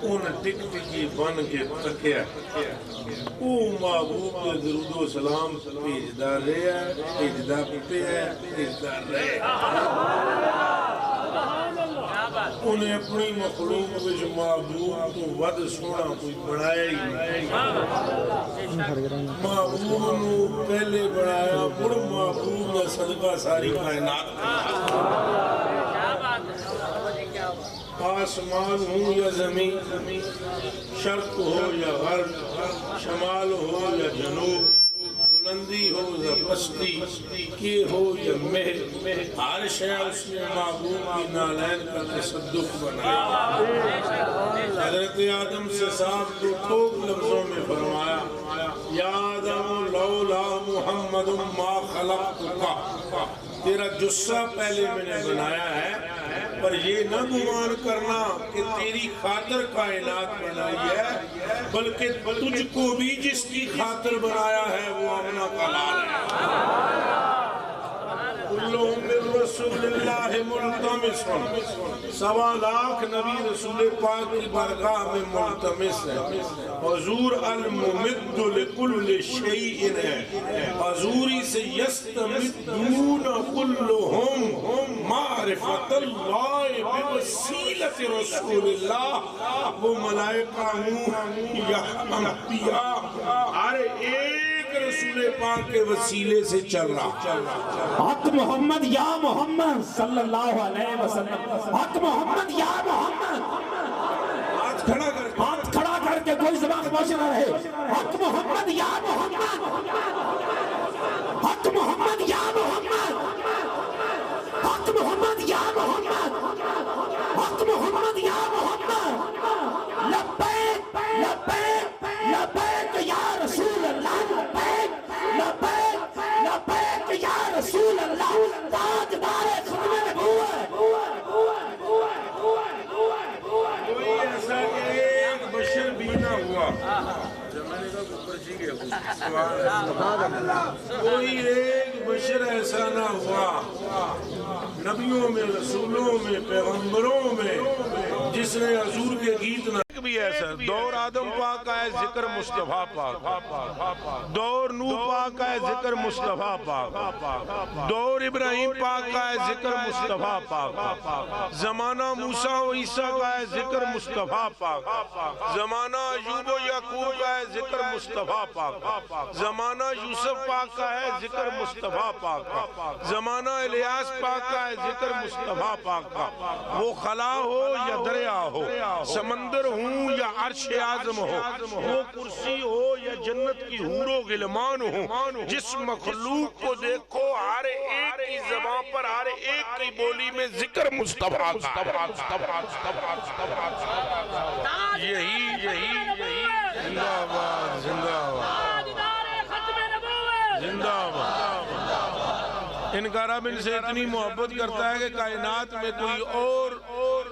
ان ٹک ٹکی بن کے تکیا او محبوب کے درود و سلام بھیجدا رہیا بھیجدا پیا بھیجدا رہیا انہیں اپنی مخلوق وچ محبوب تو ود سونا کوئی بنایا ہی نہیں محبوب نو پہلے بنایا پھر محبوب دا صدقہ ساری کائنات آسمان ہو یا زمین شرق ہو یا غرب شمال ہو یا جنوب بلندی ہو یا پستی کی ہو یا مہر ہر شے اس نے محبوب کی نالین کا تصدق بنایا حضرت آدم سے صاحب کو ٹھوک لفظوں میں فرمایا یا آدم لولا محمد ما خلقتک تیرا جسہ پہلے میں نے بنایا ہے پر یہ نہ گمان کرنا کہ تیری خاطر کائنات بنائی ہے بلکہ تجھ کو بھی جس کی خاطر بنایا ہے وہ آمنہ کا لال ہے کلہم من رسول اللہ ملتمس 1.25 لاکھ نبی رسول پاک کی بارگاہ میں ملتمس ہے حضور الممد لکل شیء ہے حضوری سے یستمدون کلہم معرفت اللہ بوسیلت رسول اللہ وہ ملائکہ ہوں یا انبیاء ہر ایک رسول پاک کے وسیلے سے چل رہا حق محمد یا محمد صلی اللہ علیہ وسلم حق محمد یا محمد ہاتھ کھڑا کر کے کوئی زبان پہنچ نہ رہے حق محمد یا محمد حق محمد یا محمد حق محمد یا محمد حق محمد یا محمد لبیک لبیک لبیک یا رسول اللہ لبیک لبیک لبیک یا رسول اللہ تاجدار ختم نبوت کوئی ایسا ایک بشر بھی نہ ہوا کوئی ایک بشر ایسا نہ ہوا نبیوں میں رسولوں میں پیغمبروں میں جس نے حضور کے گیت نہ بھی ایسا دور آدم پاک کا ہے ذکر مصطفیٰ پاک دور نوح پاک کا ہے ذکر مصطفیٰ پاک دور ابراہیم پاک کا ہے ذکر مصطفیٰ پاک زمانہ موسیٰ و عیسیٰ کا ہے ذکر مصطفیٰ پاک زمانہ ایوب و یعقوب کا ہے ذکر مصطفیٰ پاک زمانہ یوسف پاک کا ہے ذکر مصطفیٰ پاک زمانہ الیاس پاک کا ہے ذکر مصطفیٰ پاک وہ خلا ہو یا دریا ہو سمندر ہوں یا عرش اعظم ہو وہ کرسی ہو یا جنت کی حور و غلمان ہو جس مخلوق کو دیکھو ہر ایک کی زبان پر ہر ایک کی بولی میں ذکر مصطفیٰ کا یہی زندہ آباد زندہ آباد زندہ آباد ان کا رب ان سے اتنی محبت کرتا ہے کہ کائنات میں کوئی اور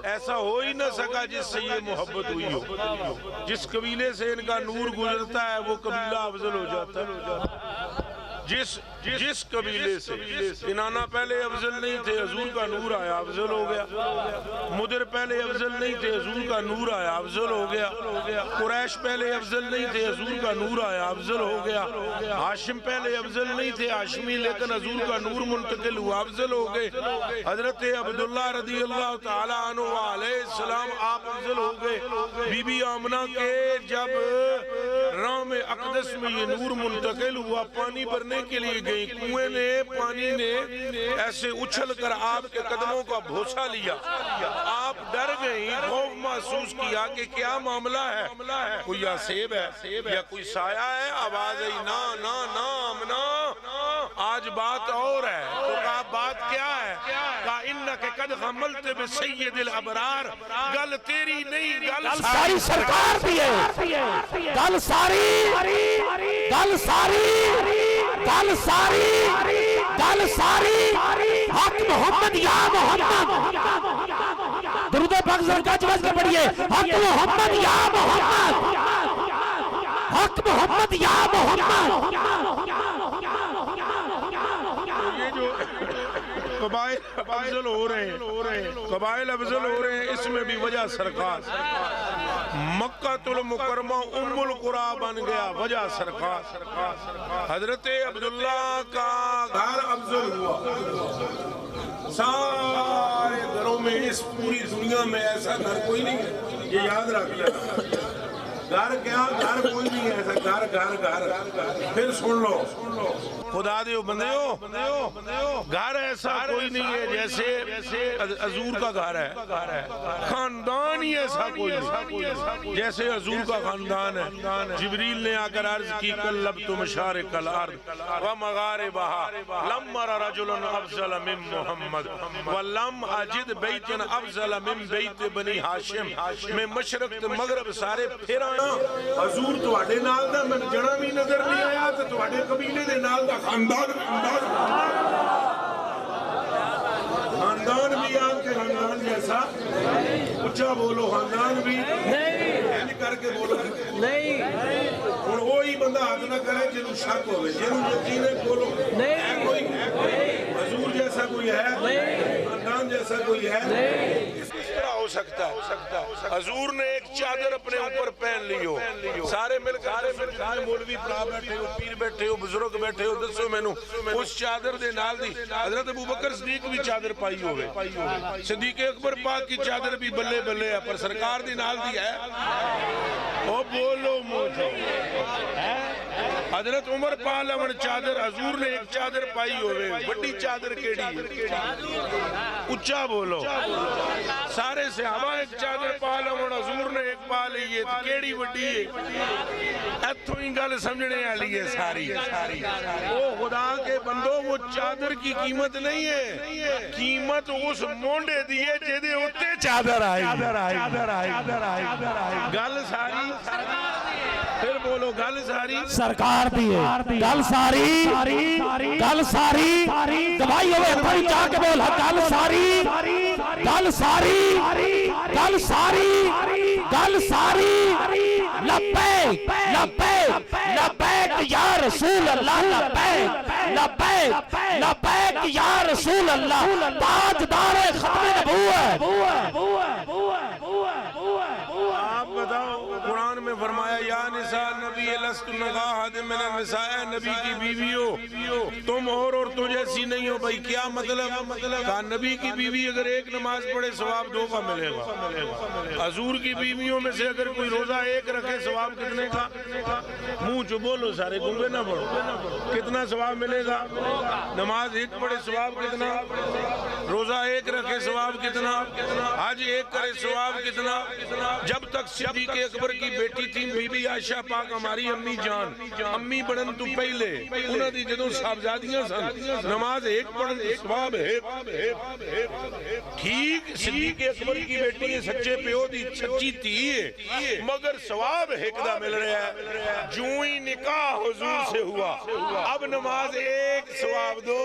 ایسا ہو ہی نہ سکا جس سے یہ محبت ہوئی ہو جس قبیلے سے ان کا نور گزرتا ہے وہ قبیلہ افضل ہو جاتا ہے جس قبیلے سے کنانہ پہلے افضل نہیں تھے حضور کا نور آیا افضل ہو گیا مدر پہلے افضل نہیں تھے حضور کا نور آیا افضل ہو گیا قریش پہلے افضل نہیں تھے حضور کا نور آیا افضل ہو گیا ہاشم پہلے افضل نہیں تھے ہاشمی لیکن حضور کا نور منتقل ہوا افضل ہو گئے حضرت عبداللہ رضی اللہ تعالیٰ عنہ علیہ السلام آپ افضل ہو گئے بی بی آمنہ کے جب رام اقدس میں یہ نور منتقل ہوا پانی بھرنے کے لیے گئی کنویں نے پانی نے ایسے اچھل کر آپ کے قدموں کا بھوسا لیا آپ ڈر گئی خوف محسوس کیا کہ کیا معاملہ ہے کوئی آسیب ہے یا کوئی سایہ ہے آواز ہے نا نا نا آمنہ آج بات اور ہے تو کہا بات کیا ہے کہا انکہ قد غملت بسید الابرار گل تیری نہیں گل ساری سرکار بھی ہے گل ساری حق محمد یا محمد درود پاک ذرا جوز کے پڑھیے حق محمد یا محمد حق محمد یا محمد یہ جو قبائل افضل ہو رہے ہیں اس میں بھی وجہ سرکار مکہ المکرمہ ام القرآ بن گیا، وجہ سرکار حضرت عبداللہ کا گھر افضل ہوا۔ سارے گھروں میں اس پوری دنیا میں ایسا گھر کوئی نہیں ہے، یہ یاد رکھ لیں۔ گھر کیا؟ گھر کوئی نہیں ہے ایسا، گھر گھر گھر۔ پھر سن لو، خدا دیو بندیو، گھر ایسا کوئی نہیں ہے جیسے حضور کا گھر ہے، خاندان ہی ایسا کوئی نہیں جیسے حضور کا خاندان ہے۔ جبریل نے آ کر عرض کی قلبت مشارق الارض ومغاربها لم ار رجل افضل من محمد ولم اجد بیت افضل من بیت بنی ہاشم۔ میں مشرق تے مغرب سارے پھر آنا، حضور تواڈے نال دا میں جڑا بھی نظر نہیں آیا تے تواڈے قبیلے دے نال دا خاندان بھی آپ کے خاندان جیسا، اچھا بولو، خاندان بھی نہیں کر کے بولو نہیں۔ اور وہی بندہ ہاتھ نہ کرے جنہوں شک ہوئے، جنہوں یقین ہے بولو ہے کوئی، حضور جیسا کوئی ہے، خاندان جیسا کوئی ہے؟ اس طرح ہو سکتا ہے حضور نے ایک چادر اپنے اوپر پہن لی ہو، سارے مل کر مولوی پڑا بیٹھے ہو، پیر بیٹھے ہو، بزرگ بیٹھے ہو، دسو مینوں اس چادر دے نال دی حضرت ابوبکر صدیق بھی چادر پائی ہوئے، صدیق اکبر پاک کی چادر بھی بلے بلے ہے، پر سرکار دی نال دی ہے۔ او بولو موجو، حضرت عمر پالون چادر، حضور نے ایک چادر پائی ہوئے، بڑی چادر کیڑی ہے؟ اچھا بولو، سارے صحابہ ایک چادر پالون، حضور نے ایک پا لی ہے، کیڑی وڈی ہے؟ ایتھوں ہی گل سمجھنے والی ہے ساری۔ او خدا کے بندو، وہ چادر کی قیمت نہیں ہے، قیمت اس مونڈے دی ہے جے اتے چادر آئی۔ گل ساری، پھر بولو گل ساری سرکار دی ہے، گل ساری، گل ساری، دوائی ہوئے بھائی جا کے بولا گل ساری، گل ساری، گل ساری، گل ساری۔ لبیک لبیک لبیک یا رسول اللہ، لبیک لبیک لبیک یا رسول اللہ، تاجدار ختم نبوت۔ آپ بتاؤ، قرآن میں فرمایا یا نساء نبی لستن کاحد من النساء، نبی کی بیویوں تم اور عورتوں جیسی نہیں ہو۔ بھائی کیا مطلب؟ کہا نبی کی بیوی اگر ایک نماز پڑھے ثواب 2 کا ملے گا، حضور کی بیویوں میں سے اگر کوئی روزہ ایک رکھے ثواب کتنے کا؟ منہ چو بولو، سارے گنگے نہ پڑھو، کتنا ثواب ملے گا؟ نماز ایک پڑھے ثواب کتنا؟ روزہ ایک رکھے ثواب کتنا؟ حج ایک کرے ثواب کتنا؟ جب تک صدیق اکبر کی بیٹی تھی بی بی عائشہ پاک ہماری امی جان، امی بڑھن تو پہلے انہاں دی جدوں صاحبزادیاں سن، نماز ایک پڑھن ثواب ہے ٹھیک۔ صدیق اکبر کی بیٹی سچے پیو دی سچی تھی ہے، مگر ثواب ایک دا مل رہا ہے۔ جو ہی نکاح حضور سے ہوا، اب نماز ایک ثواب 2۔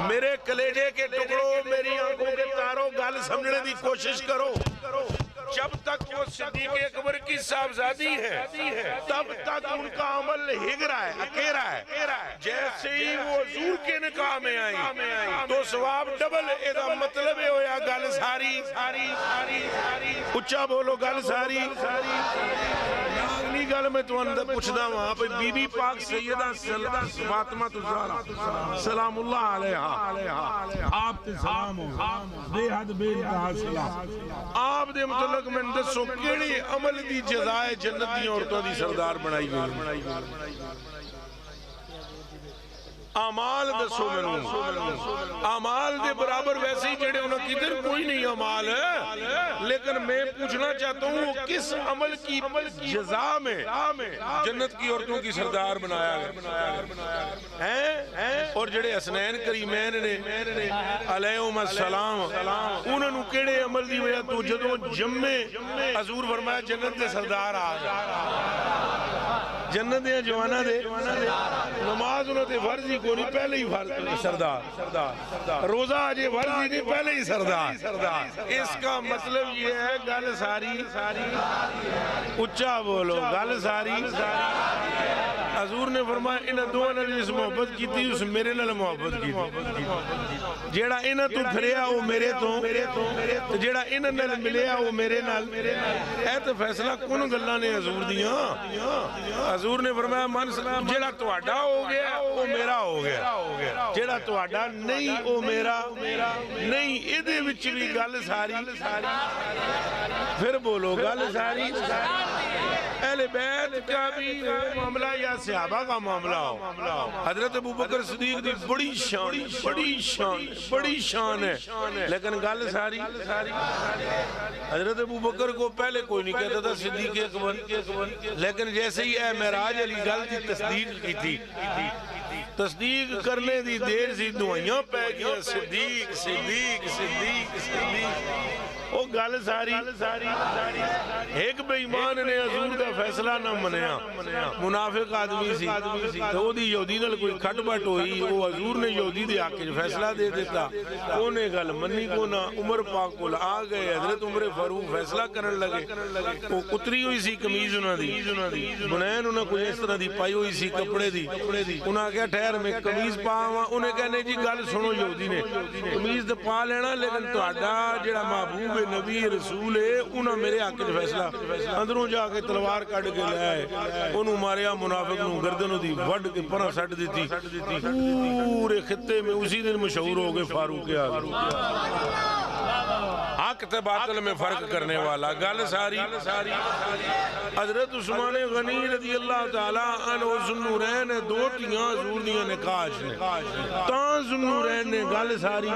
میرے کلیجے کے ٹکڑوں، میری آنکھوں کے تاروں، گل سمجھنے دی کوشش کرو۔ جب تک وہ صدیق اکبر کی صاحبزادی ہے تب تک ان کا عمل ہگ رہا ہے، اکیرا ہے۔ جیسے ہی وہ حضور کے نکاح میں آئی تو ثواب ڈبل، ایدہ مطلب ہے ہویا گل ساری۔ اچھا بولو گل ساری۔ اگلی گل میں تو اندر پوچھدا وہاں پہ بی بی پاک سیدہ فاطمہ الزہرا سلام اللہ علیہا، آپ تے سلام ہو، بے حد بے انتہا سلام۔ آپ دے متعلق میں دسو کیڑی عمل دی جزائے جنت دی عورتوں دی سردار بنائی گئی؟ اعمال دسو میں، اعمال دے برابر ویسے ہی جڑے انہوں کدھر کوئی نہیں اعمال ہے، لیکن میں پوچھنا چاہتا ہوں کس عمل کی جزا میں جنت کی عورتوں کی سردار بنایا گیا؟ اور جڑے حسنین کریمین نے علیہم السلام، انہوں نے کیڑے عمل دی وجہ تو جدوں جمعے حضور فرمایا جنت دے سردار آ گیا، جنت دے جوانا دے نماز انہوں نے فرض ہی کو نہیں، پہلے ہی سردار، روزہ آجے فرض ہی نہیں، پہلے ہی سردار۔ اس کا مطلب یہ ہے گل ساری، اچھا بولو گل ساری۔ حضور نے فرمایا انہاں دوواں نال جس محبت کیتی اس میرے نال محبت کیتی جیڑا انہاں تو پھریا وہ میرے تو تے جیڑا انہاں نال ملیا وہ میرے نال اے تے فیصلہ کون گلاں نے حضور دیاں حضور نے فرمایا من جیڑا تہاڈا ہو گیا وہ میرا ہو گیا جیڑا تہاڈا نہیں وہ میرا نہیں ایدے وچ بھی گل ساری پھر بولو گل ساری اہل بیت کا بھی معاملہ یا صحابہ کا معاملہ ہو حضرت ابوبکر صدیق دی بڑی شان ہے لیکن گل ساری حضرت ابوبکر کو پہلے کوئی نہیں کہتا تھا صدیق اکبر لیکن جیسے ہی اے معراج علی گل کی تصدیق کی تھی تصدیق کرنے دی دیر سی دعائیاں پہ گیا صدیق صدیق صدیق صدیق وہ گل ساری ایک بے ایمان نے حضور کا فیصلہ نہ منیا منافق آدمی سی تو دی یہودی نال کوئی کھٹ بٹ ہوئی وہ حضور نے یہودی دے آکے فیصلہ دے دیتا اونے گل منی کو نہ عمر پاک کو آ گئے حضرت عمر فاروق فیصلہ کرن لگے وہ اتری ہوئی سی قمیض انہاں دی بنین انہاں کوئی اس طرح دی پائی ہوئی سی کپڑے دی انہاں کہا ٹھہر میں قمیض پاواں انہیں کہنے جی گل سنو یہودی نے قمیض تے پا لینا لیکن تہاڈا جڑا محبوب نبی رسول ہے انہاں میرے آکے فیصلہ اندروں جا کے تلوار کٹ کے لے آئے انہوں ماریا منافق نو گردنوں دی وڈ کے پرہ سٹ دیتی پورے خطے میں اسی دن مشہور ہو گئے فاروق اعظم حق تے باطل میں فرق کرنے والا گل ساری حضرت عثمان غنی رضی اللہ تعالیٰ عنہ ذوالنورین نے دو تیاں حضور دیاں نکاش نے تاں ذوالنورین نے گل ساری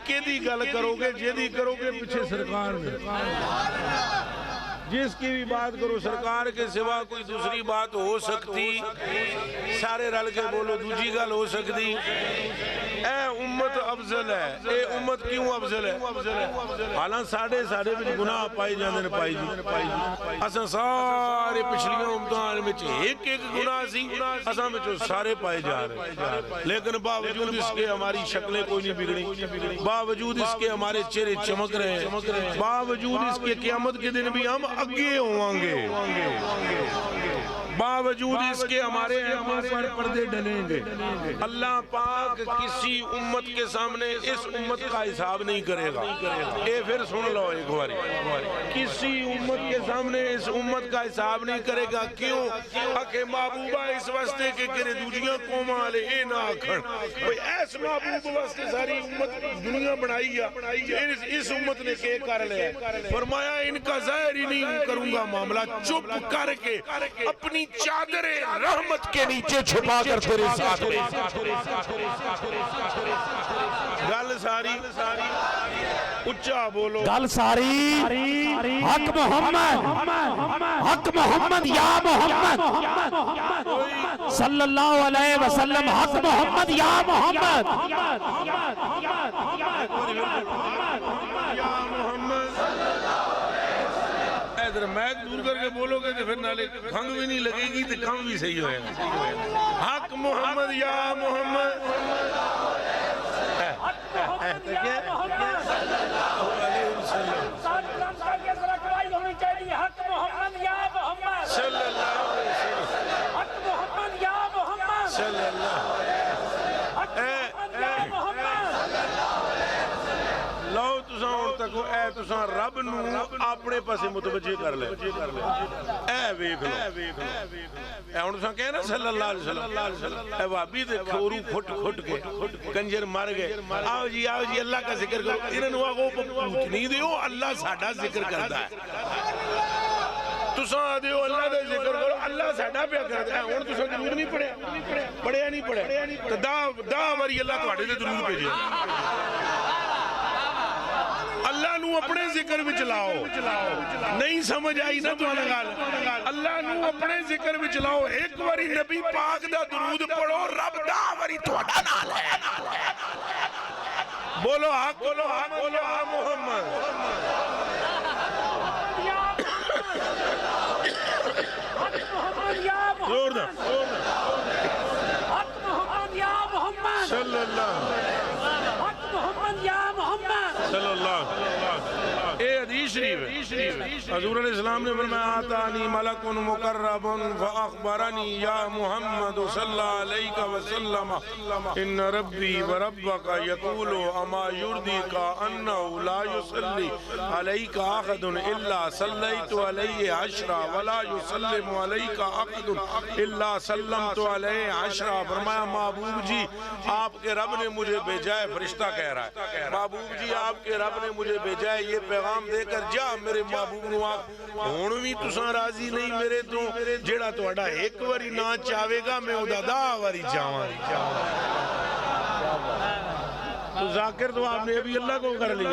کیدی گل کرو گے جیدی کرو گے پیچھے سرکار میں جس کی بھی بات کرو سرکار کے سوا کوئی دوسری بات ہو سکتی سارے رل کے بولو دوسری گل ہو سکتی اے امت افضل ہے اے امت کیوں افضل ہے حالان ساڑھے بھی گناہ پائی جاندے نے پائی جی اساں سارے پچھلیاں امتحان میں ایک گناہ سی اساں میں سارے پائے جا رہے لیکن باوجود اس کے ہماری شکلیں کوئی نہیں بگڑی باوجود اس کے ہمارے چہرے چمک رہے ہیں باوجود اس کے قیامت کے دن بھی ہم اگے ہوں گے باوجود اس کے ہمارے اعمال پر پردے ڈلیں گے اللہ پاک کسی امت کے سامنے اس امت کا حساب نہیں کرے گا اے پھر سن لو ایک باری کسی امت کے سامنے اس امت کا حساب نہیں کرے گا کیوں کہ محبوبہ اس واسطے کے کرے دوجیاں قوماں آلے اے نہ آکھن بھئی ایس محبوب واسطے ساری امت دنیا بنائی ہے اس امت نے کہ کر لے فرمایا ان کا ظاہر ہی نہیں کروں گا معاملہ چپ کر کے اپنی چادر رحمت کے نیچے چھپا کر تیرے ساتھ گل ساری اچھا بولو گل ساری حق محمد یا محمد صلی اللہ علیہ وسلم حق محمد یا محمد میک دور کر کے بولو گے تو پھر نالے کھنگ بھی نہیں لگے گی تو کم بھی صحیح ہوئے حق محمد یا محمد حق محمد یا محمد حق محمد یا محمد صلی اللہ علیہ وسلم حق محمد یا محمد صلی اللہ لو تساں اور تکو اے تساں رب نو اپنے پاسے متوجہ کر لے اے ویکھ لو اے ہن تساں کہنا صلی اللہ علیہ وسلم اے وابی دے کھورو کھٹ کے کنجر مر گئے آؤ جی اللہ کا ذکر کرو انہاں نو آگو پوچھ نہیں دیو اللہ ساڈا ذکر کردا ہے تساں دیو اللہ دا ذکر کرو اللہ ساڈا پیا کردا ہے ہن تساں درود نہیں پڑھیا نہیں پڑھیا تے دا واری اللہ تواڈے تے درود بھیجے اللہ نو اپنے ذکر وچ لاؤ نہیں سمجھ آئی نہ تو گل اللہ نو اپنے ذکر وچ لاؤ ایک واری نبی پاک دا درود پڑھو رب دا واری تہاڈا نال ہے بولو حق محمد زور دا حق محمد یا محمد صلی اللہ حق محمد یا محمد صلی اللہ اے حدیث حدیث شریف ہے حضور علیہ السلام نے فرمایا آتانی ملک مقرب فاخبرنی یا محمد صلی اللہ علیہ وسلم ان ربی وربک یقول اما یردیک انه لا یصلی علیک احد الا صلیت علیہ عشرا ولا یسلم علیک احد الا سلمت علیہ عشرا۔ فرمایا محبوب جی آپ کے رب نے مجھے بھیجا ہے، فرشتہ کہہ رہا ہے، محبوب جی آپ کے رب نے مجھے بھیجا ہے، یہ پیغام دے کر جا میرے محبوب نو آکھ ہن وی تساں راضی نہیں میرے تو، جیڑا تہاڈا ایک واری نہ چاہے گا میں اودہ 10 واری چاہواں۔ تو ذاکر تو آپ نے ابھی اللہ کو کر لیا،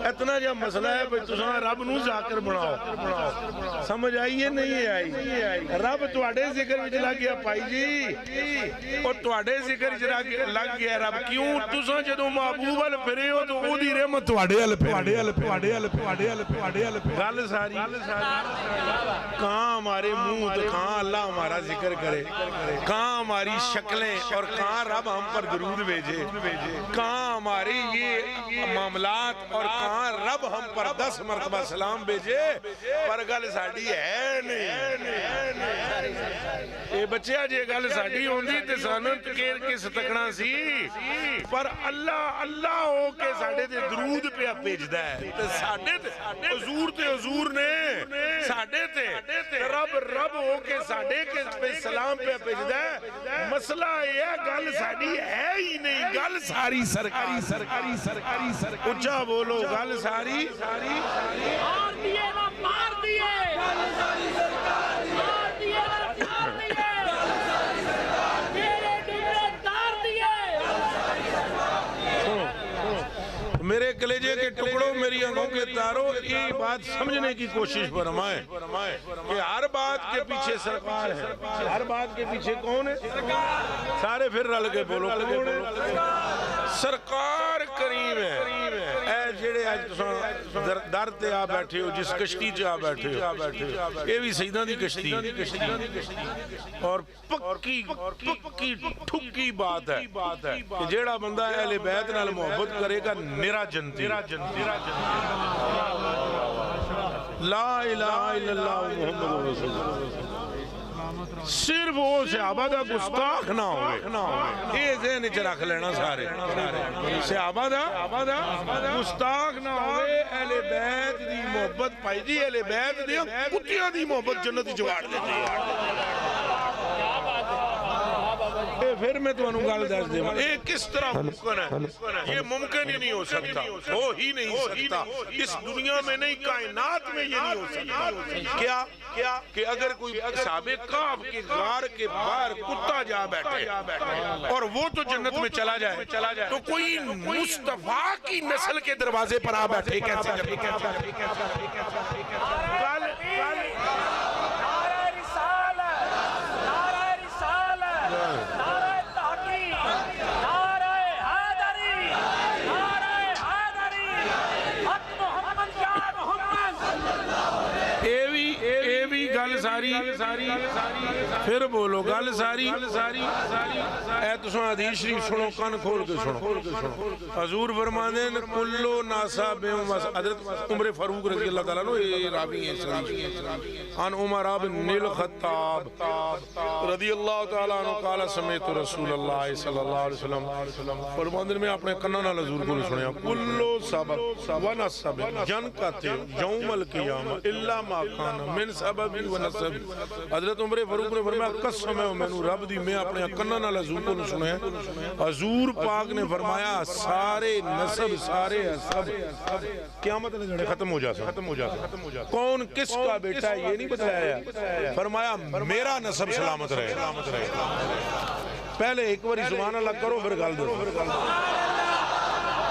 اتنا جب مسئلہ ہے بھئی تساں رب نو ذاکر بناؤ۔ سمجھ آئیے نہیں آئی؟ رب تواڈے ذکر وچ لگ گیا پائی جی، اور تواڈے ذکر وچ لگ گیا رب، کیوں تساں جدوں محبوب ال پھرے ہو تو اودی رحمت تواڈے ال گل ساری کہاں ہمارے منہ تو کہاں اللہ ہمارا ذکر کرے، کہاں ہماری شکلیں اور کہاں رب ہم پر درود بھیجے، کہاں ہماری یہ معاملات اور کہاں رب ہم پر 10 مرتبہ سلام بھیجے، پر گل ساڑی ہے نہیں۔ اے بچیا جے گل ساڑی ہوندی تے سانت کے ستکنا سی، پر اللہ اللہ ہو کے ساڑے تے درود پہ بھیج دا ہے، تے ساڑے تے حضور نے ساڑے تے رب ہو کے ساڑے کے سلام پہ بھیج دا ہے۔ مسئلہ یہ گل ساڑی ہے ہی نہیں، گل ساری سرکاری اچھا بولو، گل ساری مار دیے نا مار دیے، مار دیے نا مار دیے، میرے ڈبرے تار دیے۔ میرے کلیجے کے ٹکڑوں میری آنکھوں کے تاروں، یہ بات سمجھنے کی کوشش فرمائیں کہ ہر بات کے پیچھے سرکار ہے، ہر بات کے پیچھے کون ہے؟ سارے پھر رل کے بولو کون ہے؟ سرکار کریم ہے۔ اے جڑے آج تساں در تے آ بیٹھے ہو، جس کشتی چ آ بیٹھے ہو، یہ بھی سیداں دی کشتی اور پکی ٹھکی بات ہے کہ جیڑا بندہ اہل بیت نال محبت کرے گا میرا جنتی، لا الہ الا اللہ محمد رسول اللہ۔ صرف وہ صحابہ دا گستاخ نہ ہوئے، یہ ذہن چ رکھ لینا سارے، صحابہ دا گستاخ نہ ہوئے، اہل بیت دی محبت پائی جی، اہل بیت دی کتیاں دی محبت جنت جواڑ دیتی ہے۔ پھر میں تو انہوں گال دس دے یہ کس طرح ممکن ہے؟ یہ ممکن ہی نہیں ہو سکتا، ہو ہی نہیں سکتا، اس دنیا میں نہیں، کائنات میں یہ نہیں ہو سکتا۔ کیا کہ اگر کوئی سابق کعب کے غار کے باہر کتا جا بیٹھے اور وہ تو جنت میں چلا جائے تو کوئی مصطفیٰ کی نسل کے دروازے پر آ بیٹھے کیسے جب پھر بولو گل ساری اے تساں حدیث شریف سنو، کان کھول کے سنو۔ حضور فرماندے ہیں کلو ناسب حضرت عمر فاروق رضی اللہ تعالیٰ عنہ، یہ راوی ہیں عن عمر بن الخطاب رضی اللہ تعالیٰ عنہ قال سمعت رسول اللہ صلی اللہ علیہ وسلم فرماندے میں اپنے کناں نال حضور کو سنیا، کلو سبب و نسب جن کتے یوم القیامہ الا ما کان من سبب و نسب۔ حضرت عمر فاروق نے فرمایا قسم ہے میں رب دی، میں اپنے کناں نال حضور کو سنیا، حضور پاک نے فرمایا سارے نسب سارے حسب قیامت نے جڑے ختم ہو جاتا، کون کس کا بیٹا ہے یہ نہیں بتایا، فرمایا میرا نسب سلامت رہے۔ پہلے ایک باری سبحان اللہ کرو پھر گل دو،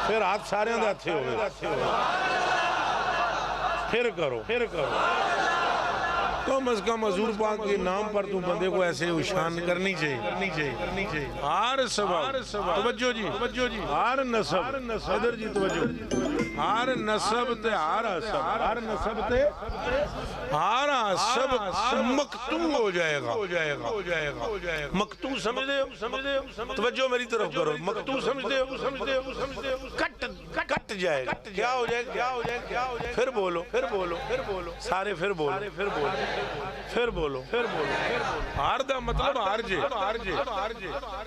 پھر ہاتھ سارے دے ہتھے ہوئے، پھر کرو کم از کم حضور پاک کے نام پر تو بندے کو ایسے اشان کرنی چاہیے۔ ہر سبب توجہ جی، ہر نسب صدر جی توجہ، ہر نسب تے ہر نسب تے ہر حسب مقتو ہو جائے گا۔ مقتو سمجھ دے ہو، توجہ میری طرف کرو، مقتو سمجھ دے ہو، کٹ کٹ جائے گا. کیا ہو جائے گا؟ پھر بولو سارے پھر بولو ہار دا مطلب ہار جے.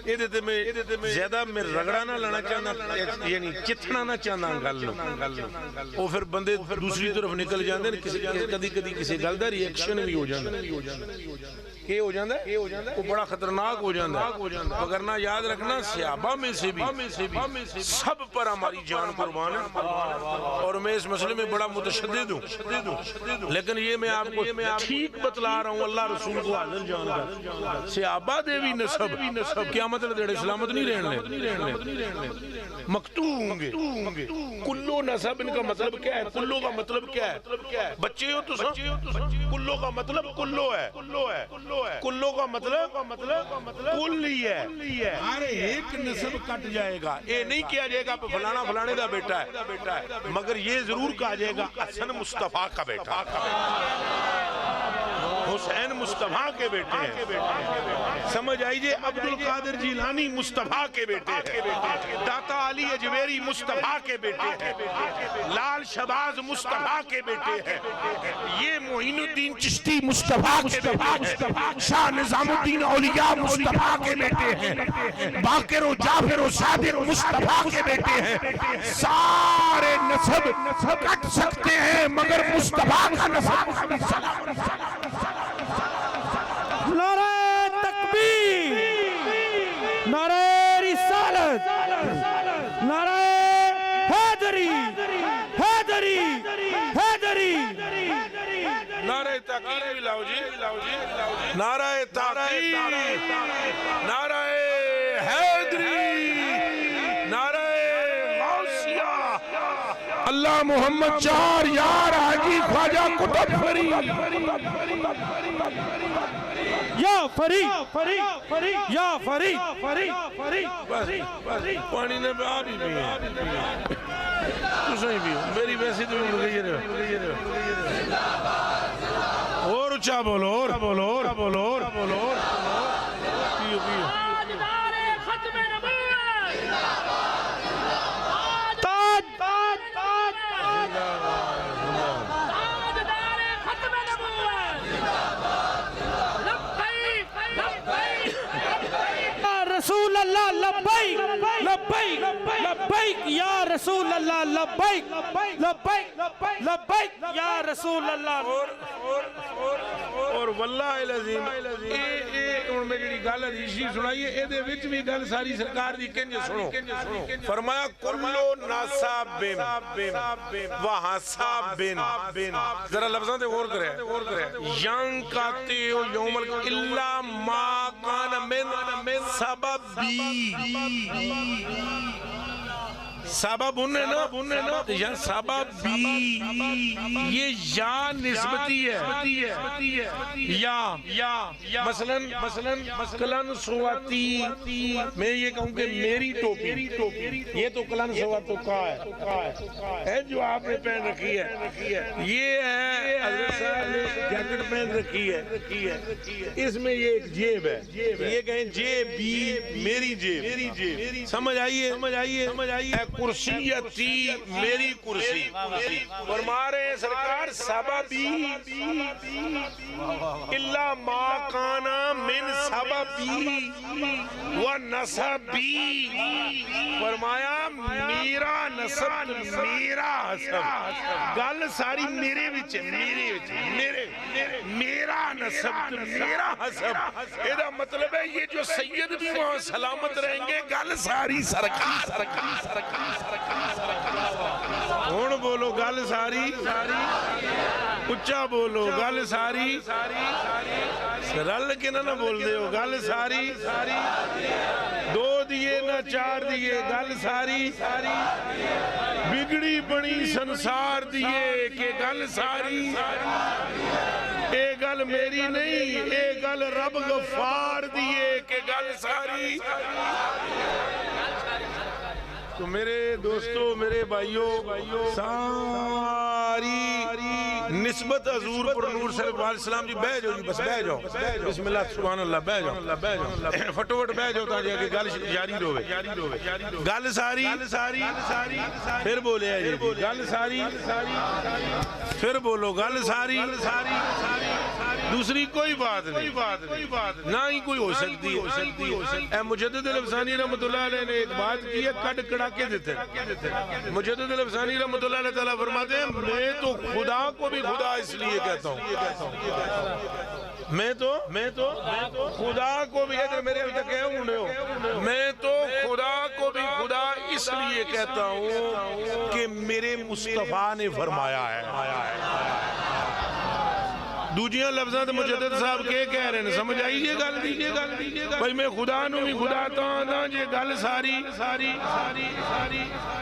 یہ دیتے میں زیادہ میں رگڑا نہ لانا چاہنا یعنی چتھنا نہ چاہنا گل لو. وہ پھر بندے دوسری طرف نکل جاندے ہیں. کدی کسی گل دا ریئیکشن بھی ہو جاندہ ہے. یہ ہو جاندہ ہے وہ بڑا خطرناک ہو جاندہ ہے. وگرنہ یاد رکھنا صحابہ میں سے بھی سب پر ہماری جان قربان ہے. اور میں اس مسئلے میں بڑا متشدد ہوں. لیکن یہ میں آپ کو ٹھیک بتلا رہا ہوں اللہ رسول کو حاضر جان کر. صحابہ دے بھی نسب کیا مطلب دیڑے اسلامت نہیں رہن لے مقتو ہوں گے. کلو نسب ان کا مطلب کیا ہے؟ کلو کا مطلب کیا ہے؟ بچے ہو تو کلو کا مطلب کلو ہے. کلو کا مطلب کل ہی ہے. ہر ایک نسب کٹ جائے گا. یہ نہیں کیا جائے گا فلانا فلانے دا بیٹا ہے مگر یہ ضرور کہا جائے گا حسن مصطفیٰ کا بیٹا حسین مصطفیٰ کے بیٹے ہیں. سمجھ آئیے عبد القادر جیلانی مصطفیٰ کے بیٹے ہیں. داتا علی اجویری مصطفیٰ کے بیٹے ہیں. لال شہباز مصطفیٰ کے بیٹے ہیں. یہ معین الدین چشتی مصطفیٰ کے بیٹے ہیں. شاہ نظام الدین اولیاء مصطفیٰ کے بیٹے ہیں. باقر و جعفر و صادق مصطفیٰ کے بیٹے ہیں. سارے نسب کٹ سکتے ہیں مگر مصطفیٰ کا نسب. نعرہ تکبیر، نعرہ رسالت، نعرہ حیدری، حیدری، حیدری. نعرہ تحقیق بھی لاؤ جی. نعرہ تحقیق، نعرہ حیدری، نعرہ غوثیہ. اللہ محمد چار یار حاجی خواجہ قطب فرید. یا فرید، یا فرید. بس پانی نے آپ ہی بھی ہیں تسا ہی بھی ہو. میری ویسی تو اڑ گئی رہے. اور اچھا بولو پیو تاجدار ختم نبوت، تاج تاجدار ختم نبوت. لبیک لبیک لبیک یا رسول اللہ لبیک لبیک لبیک یا رسول اللہ لبیک لبیک لبیک یا رسول اللہ. اور واللہ العظیم اور میں جڑی گل حدیثی سنائیے اے دے وچ بھی گل ساری سرکار دی کنج سنو. فرمایا کلو ناسابن وحسابن. ذرا لفظاں تے غور کرے ین کاتے یوم الا ما کان من سببی. سبب نا یا سبب بھی یہ یا نسبتی ہے. یا مثلا کلن سواتی میں یہ کہوں کہ میری ٹوپی یہ تو کلن سواتو کا ہے جو آپ نے پہن رکھی ہے. یہ ہے حضرت صاحب نے جیکٹ پہن رکھی ہے. اس میں یہ ایک جیب ہے. یہ کہیں جیب بھی میری جیب. سمجھ آئیے کرسیتی میری کرسی. فرما رہے ہیں سرکار سببی الا ما کانا من سببی و نسبی. فرمایا میرا نسب میرا حسب گل ساری میرے وچ میرا نسب میرا حسب. یہ مطلب ہے یہ جو سید بھی وہاں سلامت رہیں گے گل ساری سرکار. ہون بولو گل ساری اچھا بولو گل ساری رل کے نہ بول دے ہو گل ساری. دو دیے نہ چار دیے گل ساری. بگڑی بڑی سنسار دیے کہ گل ساری. اے گل میری نہیں اے گل رب غفار دیے کہ گل ساری. تو میرے دوستو میرے بھائیو ساری نسبت حضور پر نور صلی اللہ علیہ وسلم جی بہ جاؤ جی بس بہ جاؤ بسم اللہ سبحان اللہ بہ جاؤ فٹوفٹ بہ جاؤ تاں جا کے گل جاری رہے گل ساری پھر بولے جی گل ساری پھر بولو گل ساری دوسری کوئی بات نہیں نہ ہی کوئی ہو سکتی اے مجدد الافسانی رحمت اللہ علیہ نے ایک بات کی ہے کٹ کڑا کے دیتے مجدد الافسانی رحمت اللہ علیہ تعالیٰ فرماتے ہیں میں تو خدا کو بھی خدا اس لیے کہتا ہوں میں تو خدا کو بھی میرے ابھی تک میں تو خدا کو بھی خدا اس لیے کہتا ہوں کہ میرے مصطفیٰ نے فرمایا ہے دوجیاں لفظاں تے مجدد صاحب کے کہہ رہے ہیں سمجھ آئی یہ گل بھائی میں خدا نو بھی خدا تاں جے گل ساری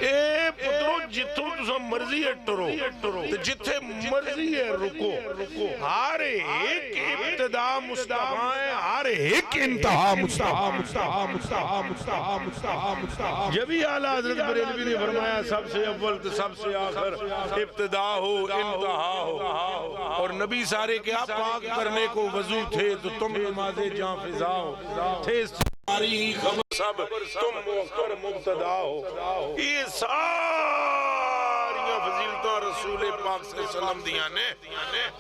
اے پترو جتھوں تساں مرضی ہے ٹرو تے جتھے مرضی ہے رکو ہر ایک ابتدا مصطفیٰ ہے ہر ایک انتہا مصطفیٰ جب ہی اعلیٰ حضرت بریلوی نے فرمایا سب سے اول تے سب سے آخر ابتدا ہو انتہا ہو اور نبی سارے کیا پاک کرنے کو وضو تھے تو تم نماز جاں فضا ہو تھے ساری خبر سب تم مؤخر مبتدا ہو یہ ساریاں فضیلتاں رسول پاک صلی اللہ علیہ وسلم دیاں نے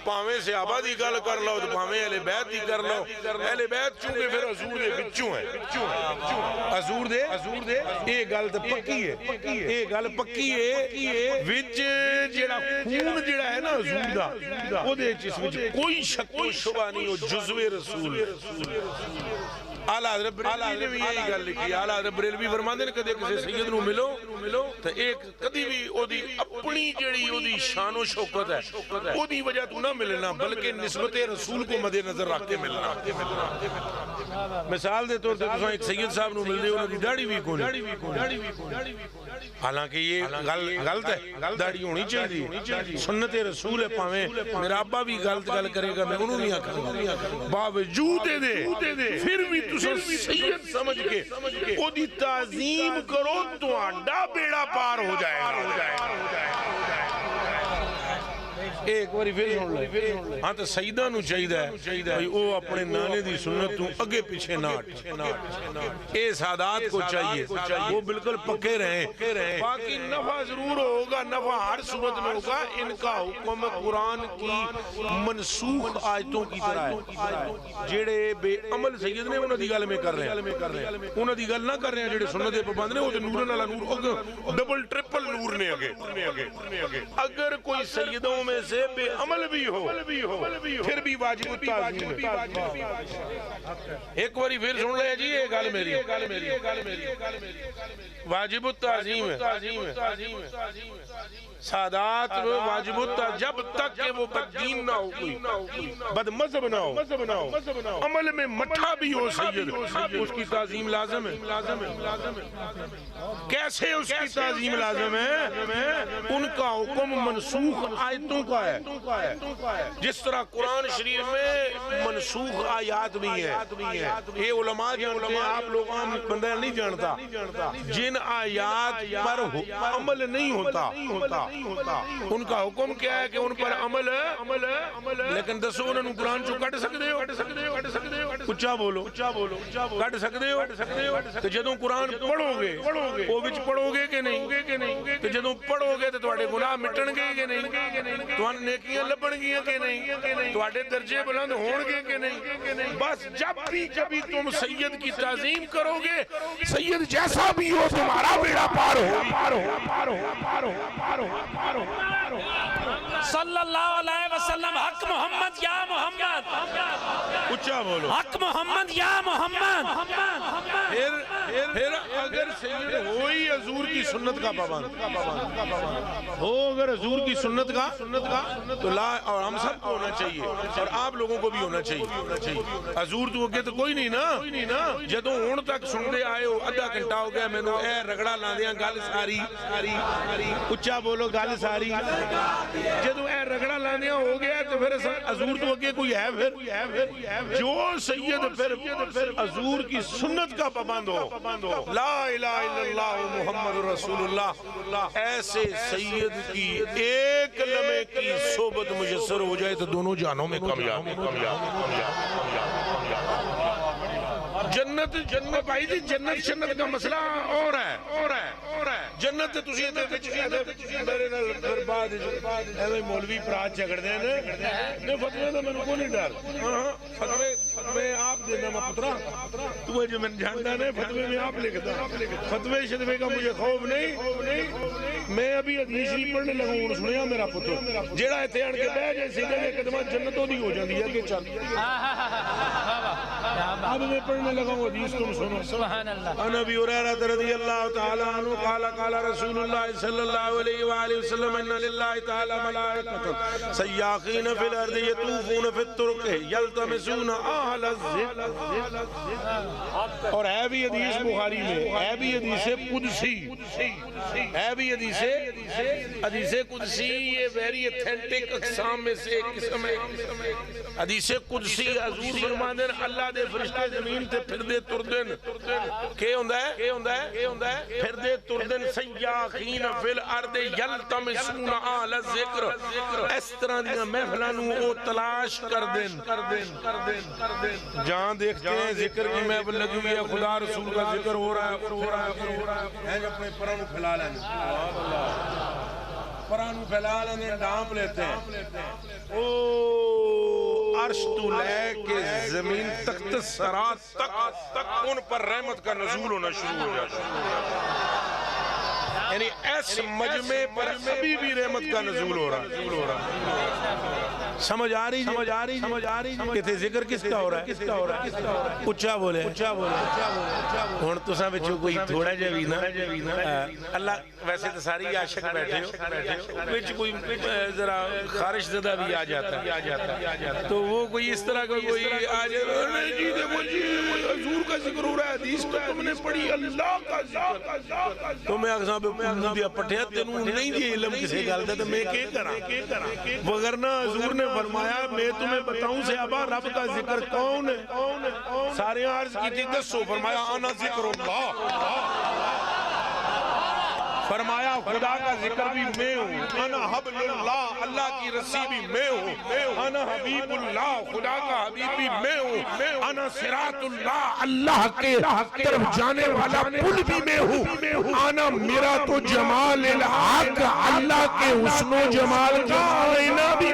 پاویں صحابہ دی گل کر لو تو پاویں اہل بیت دی کر لو اہل بیت چونکہ پھر حضور دے بچوں ہیں حضور دے یہ گل تے پکی ہے یہ گل پکی ہے وچ جڑا خون جڑا ہے نا حضور دا او دے جس وچ کوئی شک و شبہ نہیں ہو جزو رسول اعلیٰ حضرت بریلوی نے بھی یہی گل لکھی اعلیٰ حضرت بریلوی فرماندے نے کدے کسی سید نو ملو تو ایک کدی بھی او دی اپنی جڑی او دی شان و شوکت ہے او دی وجہ تو نہ ملنا بلکہ نسبت رسول کو مد نظر رکھ کے ملنا مثال دے طور سے تساں ایک سید صاحب نو ملدے انہاں دی داڑھی بھی کوئی حالانکہ یہ غلط ہے داڑھی ہونی چاہیے سنت رسول ہے پاویں میرا ابا بھی غلط گل کرے گا میں انہوں نہیں آکھاں باوجود دے پھر بھی تساں سید سمجھ کے او دی تعظیم کرو تو آڈا بیڑا پار ہو جائے گا ایک باری پھر سن لے ہاں تو سیدہ نو چاہیے بھئی او اپنے نانے دی سنت تو اگے پیچھے ناٹ اے سادات کو چاہیے وہ بالکل پکے رہیں باقی نفع ضرور ہوگا نفع ہر صورت میں ہوگا ان کا حکم قرآن کی منسوخ آیتوں کی طرح ہے جیڑے بے عمل سید نے انہوں دی گل میں کر رہے ہیں انہوں دی گل نہ کر رہے ہیں جیڑے سنت پابند نے وہ تو نور نالا نور ڈبل ٹرپل نور نے اگے اگر کوئی سیدوں میں سے بے عمل بھی ہو پھر بھی واجب التعظیم ایک باری پھر سن لے جی یہ گل میری واجب التعظیم سادات واجب التعظیم جب تک کہ وہ بددین نہ ہو کوئی بد مذہب نہ ہو عمل میں مٹھا بھی ہو سید اس کی تعظیم لازم ہے کیسے اس کی تعظیم لازم ہے ان کا حکم منسوخ آیتوں کا ہے جس طرح قرآن شریف میں منسوخ آیات بھی ہیں یہ علماء جانتے ہیں آپ لوگوں بندہ نہیں جانتا جن آیات پر عمل نہیں ہوتا ان کا حکم کیا ہے کہ ان پر عمل لیکن دسو انہوں قرآن چو کٹ سکتے ہو اچھا بولو کٹ سکتے ہو تو جدوں قرآن پڑھو گے وہ وچ پڑھو گے کہ نہیں تو جدوں پڑھو گے تو تواڈے گناہ مٹن گے کہ نہیں تواڈے نیکیاں لبن گیاں کہ نہیں تواڈے درجے بلند ہون گے کہ نہیں بس جب بھی تم سید کی تعظیم کرو گے سید جیسا بھی ہو تمہارا بیڑا پار ہو صلی اللہ علیہ وسلم حق محمد یا محمد اچھا بولو حق محمد یا محمد پھر اگر سید ہوئی حضور کی سنت کا پابند ہو اگر حضور کی سنت کا تو لا اور ہم سب کو ہونا چاہیے اور آپ لوگوں کو بھی ہونا چاہیے حضور تو اگے تو کوئی نہیں نا جدوں ہون تک سن دے آئے ہو آدھا گھنٹہ ہو گیا مینوں اے رگڑا لاندیاں گل ساری اچھا بولو گل ساری جدوں اے رگڑا لاندیاں ہو گیا تو پھر حضور تو اگے کوئی ہے پھر جو سید پھر حضور کی سنت کا پابند ہو لا الہ الا اللہ محمد رسول اللہ ایسے سید کی ایک لمحے کی صحبت مجھے میسر ہو جائے تو دونوں جانوں میں کامیاب جنت جنت بھائی جی جنت جنت کا مسئلہ اور ہے جنت تسی میرے نال پھر بعد ایویں مولوی پرات جھگڑ دے نے فتوی دا مینوں کو نہیں ڈر فتوی میں آپ دینا میں پترا تو جو میں جانتا نے فتوی میں آپ لکھتا فتوی شدوی کا مجھے خوف نہیں میں ابھی حدیث شریف پڑھنے لگا ہوں سنیا میرا پتر جیڑا ایتھے آن کے بیٹھ جائے سیدھے دے قدمہ جنتوں دی ہو جاندی ہے کہ چل اب میں پڑھنے لگا ہوں حدیث تم سنو سبحان اللہ عن ابی ہریرہ رضی اللہ تعالی عنہ قال قال رسول اللہ صلی اللہ علیہ وآلہ وسلم ان للہ تعالی ملائکۃ سیاخین فی الارض یطوفون فی الطرق یلتمسون اہل الذکر اور ہے بھی حدیث بخاری میں ہے بھی حدیث قدسی ہے بھی حدیث قدسی یہ ویری ایتھنٹک اقسام میں سے ایک قسم ہے حدیث قدسی حضور فرماندے اللہ دے فرشتے زمین تے پھر دے تردن کہ ہوندا ہے پھر دے تردن سیاخین فی الارض یلتمسون اہل الذکر اس طرح دی محفلاں نو او تلاش کر دین جہاں دیکھتے ہیں ذکر کی محفل لگی ہوئی ہے خدا رسول کا ذکر ہو رہا ہے اپنے پروں کو پھیلا لیں پرانو پھیلا لیں ڈانپ لیتے ہیں او عرش تو لے کے زمین تخت سرات تک ان پر رحمت کا نزول ہونا شروع ہو جاتا ہے یعنی اس مجمع پر ابھی بھی رحمت کا نزول ہو رہا ہے سمجھ آ رہی کہ ذکر کس کا ہو رہا ہے اچھا بولے ہون تو سا بچوں کوئی تھوڑا جوی نا اللہ ویسے تو ساری عاشق بیٹھے ہو کچھ کوئی ذرا خارش زدہ بھی آ جاتا ہے تو وہ کوئی اس طرح کا کوئی آ جائے جی دیکھو جی حضور کا ذکر ہو رہا ہے حدیث تو تم نے پڑھی اللہ کا ذکر تو میں اگزاں پہ پوچھ دیا پٹھیا تینوں نہیں دی علم کسے گالتا تو میں کیا کرا وگرنہ حضور نے فرمایا میں تمہیں بتاؤں صحابہ رب کا ذکر کون ہے سارے عرض کی تھی دسو فرمایا انا ذکر اللہ فرمایا خدا کا ذکر بھی میں ہوں انا حبل اللہ اللہ کی رسی بھی میں ہوں انا حبیب اللہ خدا کا حبیب بھی میں ہوں انا صراط اللہ اللہ کے طرف جانے والا پل بھی میں ہوں انا میرا تو جمال الحق اللہ کے حسن و جمال کا آئینہ بھی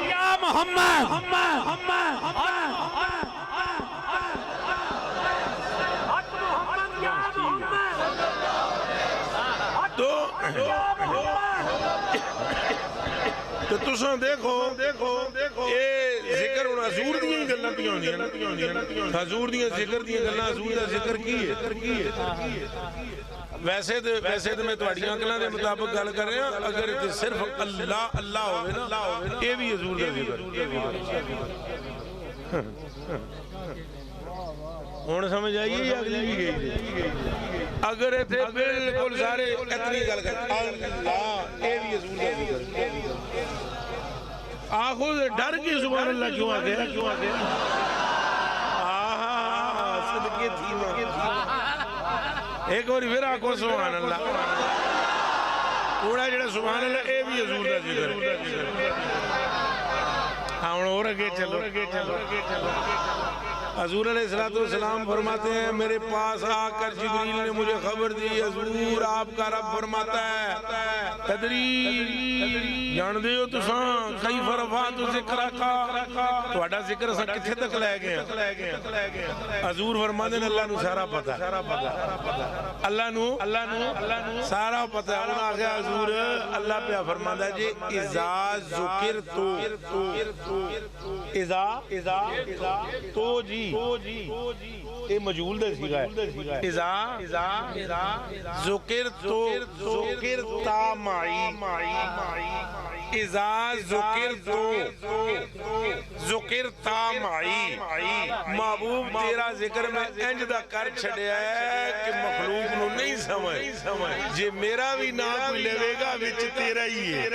یا محمد تو تساں دیکھو اے ذکر ہونا حضور دیاں گلاں پیاں ہوندیاں حضور دیاں ذکر دیاں گلاں حضور دا ذکر کی ہے ویسے تو میں تواڈیاں گلاں دے مطابق گل کر رہا ہاں اگر صرف اللہ اللہ ہوے نا اے بھی حضور دا ذکر ہن سمجھ آئی یا اگلی بھی گئی اگر ایتھے بالکل سارے اتنی گل کر اللہ اے بھی حضور دا ذکر آخو ڈر کی سبحان اللہ کیوں آگیا صدقے تھی ایک اور پھر آخو سبحان اللہ تھوڑا جڑا سبحان اللہ اے بھی حضور دا ذکر ہاں اور اگے چلو حضور علیہ السلام فرماتے ہیں میرے پاس آ کر جبریل نے مجھے خبر دی حضور آپ کا رب فرماتا ہے تدری جان دیو تساں کئی فرفات ذکر کا تواڈا ذکر سا کتھے تک لے گئے حضور فرماتے ہیں اللہ نو سارا پتہ اللہ نو سارا پتہ انہاں آگیا حضور اللہ پہ فرماتا ہے جی اذا ذکر تو جی اے مجہول دے سیگا ہے اذا ذکر تا معی اذا ذکر تا معی محبوب تیرا ذکر میں انج دا کر چھڑیا ہے کہ مخلوق نو نہیں سمجھ جے میرا بھی نام کوئی لے گا وچ تیرا ہی ہے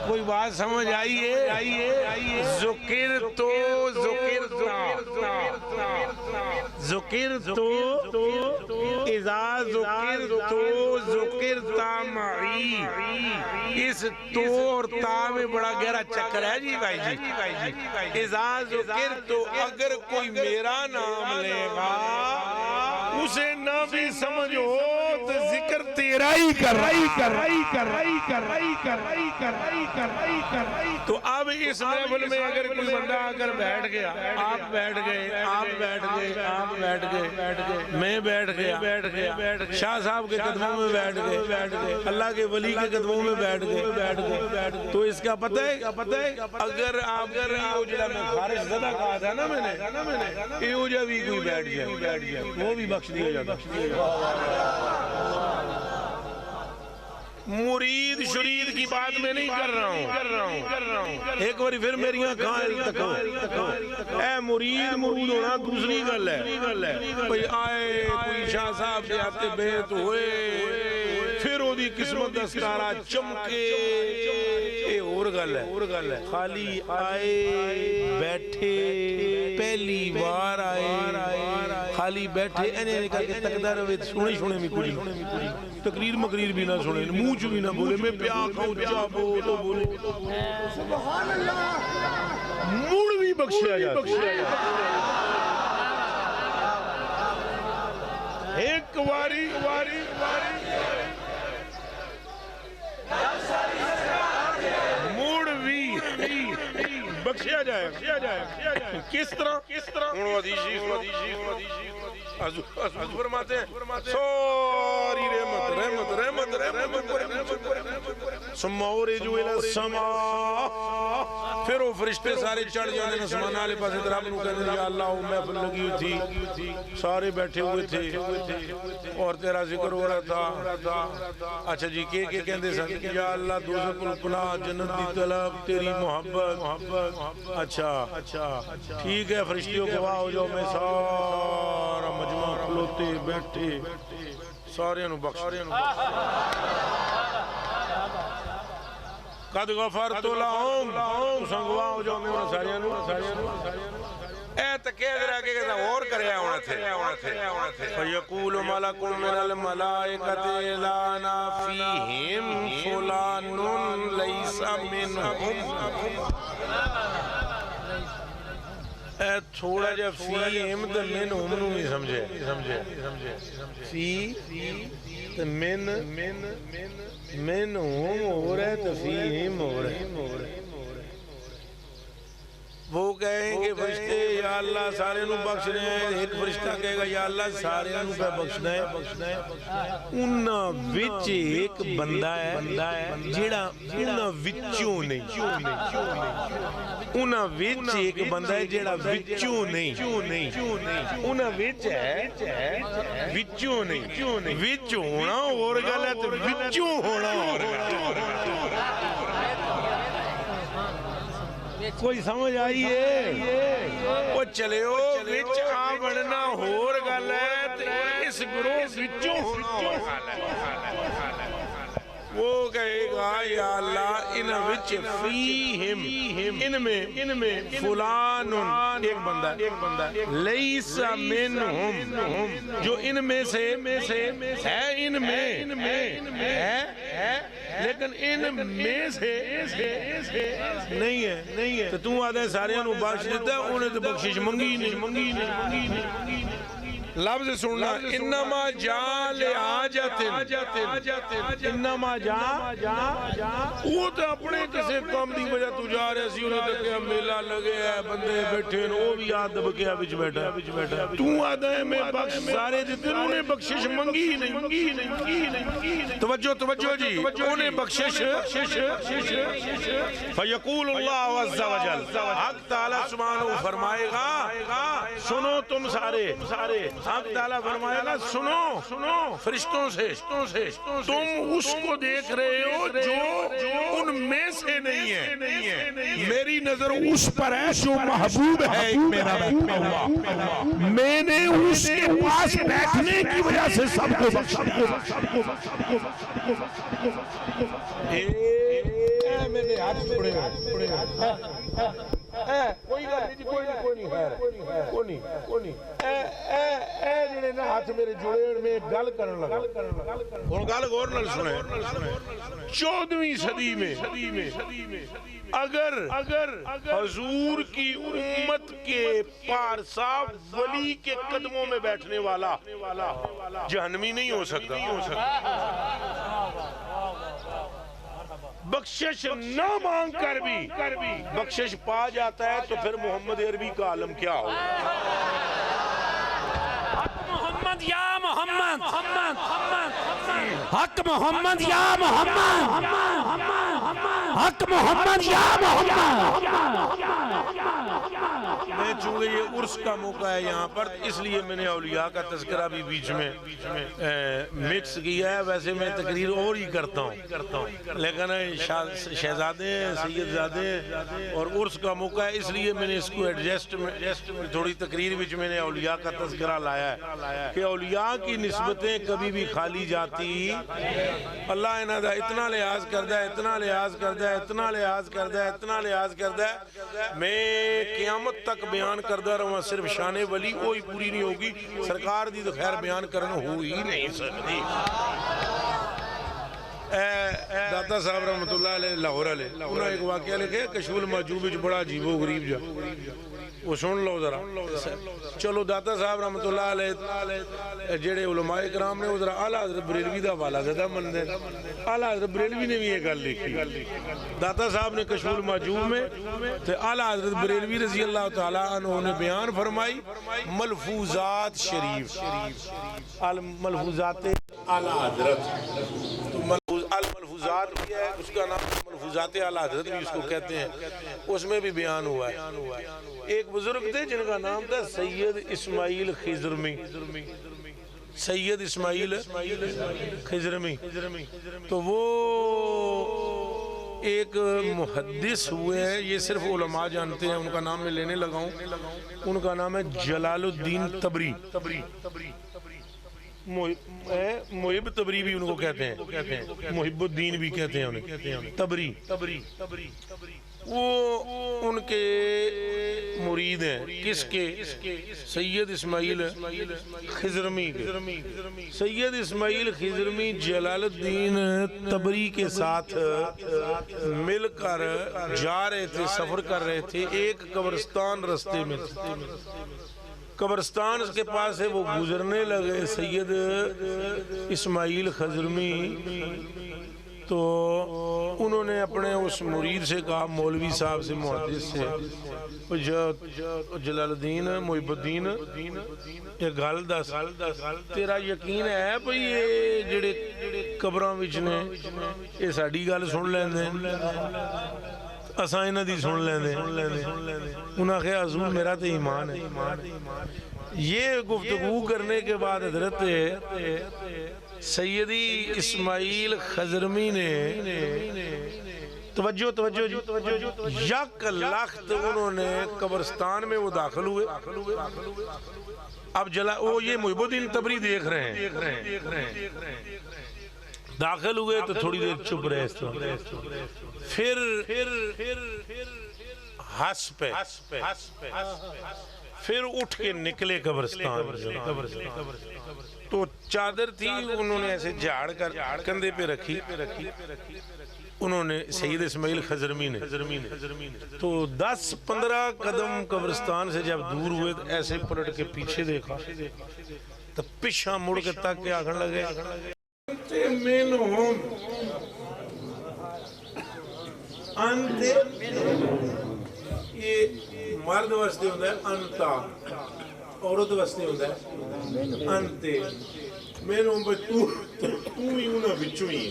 کوئی بات سمجھ آئیے ذکر تو اذا ذکر تو ذکرتا معی. اس تو اور تا میں بڑا گہرا چکر ہے جی بھائی جی. اذا ذکر تو اگر کوئی میرا نام لے گا اسے نہ بھی سمجھو تو ذکر تیرا ہی کر رہی. تو اب اس محفل میں اگر کوئی بندہ آ کر بیٹھ گیا, آپ بیٹھ گئے, میں بیٹھ گیا, شاہ صاحب کے قدموں میں بیٹھ گئے, اللہ کے ولی کے قدموں میں بیٹھ گئے, تو اس کا پتہ ہے اگر آپ یہ اجلا میں خارج زدہ کہا تھا نا میں نے, یہ اجلا بھی کوئی بیٹھ گیا وہ بھی بخش دیا جاتا. مرید شرید کی بات میں نہیں کر رہا ہوں. ایک باری پھر میری آنکھیں تکو, اے مرید ہونا دوسری گل ہے. کوئی آئے کوئی شاہ صاحب سے آتے بیت ہوئے پھر وہ دی قسمت دستارہ چمکے, اے اور گل ہے. خالی آئے بیٹھے پہلی بار آئے خالی بیٹھے انہیں کر کے تقدر ہوئے سنے میں کچھ تقریر مقریر بھی نہ سنے, منہ چو بھی نہ بولے, میں پیا کھاؤں چاہ تو بولے, سبحان اللہ, موڑ بھی بخشیا جاتا. ایک واری موڑ بھی بخشیا جائے. کس طرح حضور فرماتے ہیں ساری رحمت سماؤ رجو الى السماء, پھر وہ فرشتے سارے چڑھ جانے نسمان آلے پاس ادراب نو کہتے ہیں یا اللہ وہ محفل لگی ہوئی تھی, سارے بیٹھے ہوئے تھے اور تیرا ذکر ہو رہا تھا. اچھا جی کہ کہتے ہیں یا اللہ دوزخ الپناہ جنت دی طلب تیری محبت. اچھا ٹھیک ہے فرشتیوں کو واہ ہو جاؤ, میں سارا مجمع کھلوتے بیٹھے سارے نو بخش. قد غفرت لہم, سنگوا ہو جاؤ میں سارے نو. اے تکید رہ کے کہتا اور کریا ہونا تھے. فیقول ملک من الملائکت لانا فیہم فلان لیس منہم. اے تھوڑا جا فیہم تو منہم نو نہیں سمجھے. فی تو منہم ہو رہے تو فیہم ہو رہے. وہ کہیں کہ فرشتے یا اللہ سارے نو بخش رہے ہیں, ایک فرشتہ کہے گا یا اللہ سارے نو پہ بخشنا ہے. انہاں وچ ایک بندہ ہے جیڑا انہاں وچوں نہیں, انہاں وچ ایک بندہ ہے جیڑا وچوں نہیں, انہاں وچ ہے وچوں نہیں. وچ ہونا اور گل ہے تو وچوں ہونا اور گل ہے. کوئی سمجھ آئیے وہ چلے ہو وچ آ بڑھنا ہور گل ہے تو اس گروہ وچوں ہونا. وہ کہے گا یا اللہ ان وچ فیہم, ان میں فلان ایک بندہ لیس منہم, جو ان میں سے ہے, ان میں ہے لیکن ان میں سے نہیں ہے. تو تم آدھے سارے انہوں بخش دیتا ہے, انہیں تو بخشش منگی نہیں. لفظ سننا انما جا لحاجت, انما جا وہ تو اپنے کسے کام دی وجہ تو جا رہے سی, انہیں تو کہ میلہ لگے ہے بندے بیٹھے وہ بھی یاد دبکیا بچ بیٹھا. تو آدھا ہے میں بخش سارے دیتے انہیں بخشش منگی نہیں. توجہ جی, انہیں بخشش فیقول اللہ عز و جل, حق تعالیٰ سبحانہ فرمائے گا سنو تم سارے, حق تعالیٰ فرمائے گا سنو فرشتوں سے, تم اس کو دیکھ رہے ہو جو ان میں سے نہیں ہے. میری نظر اس پر ہے جو محبوب ہے ایک میرا بیٹھا ہوا. میں نے اس کے پاس بیٹھنے کی وجہ سے سب کو بخش دیا. میں نے عرض کوئی گل نہیں جی، کوئی نہیں خیر کوئی نہیں اے جڑے نا ہاتھ میرے جڑے میں گل کرن لگا ہن گل غور نال سنے 14ویں صدی میں اگر حضور کی امت کے پارسا ولی کے قدموں میں بیٹھنے والا جہنمی نہیں ہو سکتا، بخشش نہ مانگ کر بھی بخشش پا جاتا ہے، تو پھر محمد عربی کا عالم کیا ہو؟ محمد یا محمد حق محمد یا محمد حق محمد یا محمد. میں چونکہ یہ عرس کا موقع ہے یہاں پر، اس لیے میں نے اولیاء کا تذکرہ بھی بیچ میں مکس کیا ہے. ویسے میں تقریر اور ہی کرتا ہوں، لیکن شہزادے سید زادے اور عرس کا موقع ہے، اس لیے میں نے اس کو ایڈجسٹ تھوڑی تقریر بیچ میں نے اولیاء کا تذکرہ لایا ہے کہ اولیاء کی نسبتیں کبھی بھی خالی جاتی. اللہ انہاں دا اتنا لحاظ کردہ ہے، اتنا لحاظ کردہ ہے، اتنا لحاظ کردہ ہے، اتنا لحاظ کردہ ہے. میں قیامت تک بیان کردہ رہا، صرف شان ولی کوئی پوری نہیں ہوگی. سرکار دی تو خیر بیان کرنا ہو ہی نہیں سکتی. داتا صاحب رحمت اللہ علیہ لاہور علیہ انہوں نے ایک واقعہ لکھے کشف المحجوب وچ بڑا عجیب و غریب جا، وہ سن لو ذرا. چلو داتا صاحب رحمت اللہ علیہ جڑے علماء کرام نے ذرا اعلیٰ حضرت بریلوی دا حوالہ زیادہ من دے. اعلیٰ حضرت بریلوی نے بھی یہ گل لکھی، داتا صاحب نے کشف المحجوب میں تو اعلیٰ حضرت بریلوی رضی اللہ تعالیٰ عنہ نے بیان فرمائی ملفوظات شریف، ملفوظات اعلیٰ حضرت. الملفوظات بھی ہے، اس کا نام ملفوظات اعلیٰ حضرت بھی اس کو کہتے ہیں، اس میں بھی بیان ہوا ہے. ایک بزرگ تھے جن کا نام تھا سید اسماعیل خضرمی، سید اسماعیل خضرمی. تو وہ ایک محدث ہوئے ہیں، یہ صرف علماء جانتے ہیں، ان کا نام میں لینے لگا ہوں. ان کا نام ہے جلال الدین تبری، محب تبری بھی ان کو کہتے ہیں، محب الدین بھی کہتے ہیں انہیں، تبری. وہ ان کے مرید ہیں، کس کے؟ سید اسماعیل خضرمی کے. سید اسماعیل خضرمی جلال الدین تبری کے ساتھ مل کر جا رہے تھے، سفر کر رہے تھے. ایک قبرستان رستے میں تھے، قبرستان کے پاس سے وہ گزرنے لگے سید اسماعیل خضرمی. تو انہوں نے اپنے اس مرید سے کہا، مولوی صاحب سے، محدث سے، جلال الدین محب الدین یہ گل دس، تیرا یقین ہے بھئی یہ جڑے قبراں وچ نے یہ ساڈی گل سن لیندے، اساں انہاں دی سن لیندے؟ انہاں کہا حضور میرا تے ایمان ہے. یہ گفتگو کرنے کے بعد حضرت سیدی اسماعیل خضرمی نے توجہ یک لخت انہوں نے قبرستان میں وہ داخل ہوئے. اب وہ یہ محب الدین تبری دیکھ رہے ہیں، داخل ہوئے تو تھوڑی دیر چپ رہے، پھر ہنس پہ، پھر اٹھ کے نکلے قبرستان. تو چادر تھی، انہوں نے ایسے جھاڑ کر کندھے پہ رکھی. انہوں نے سید اسماعیل خضرمی نے تو 10-15 قدم قبرستان سے جب دور ہوئے تو ایسے پلٹ کے پیچھے دیکھا تو پیچھے مڑ کے تک کے آگن لگے. یہ مرد واسطے ہوتا ہے انتا، عورت واسطے ہوتا ہے انتے. میں نے تو ہی انہاں بچوں ہی.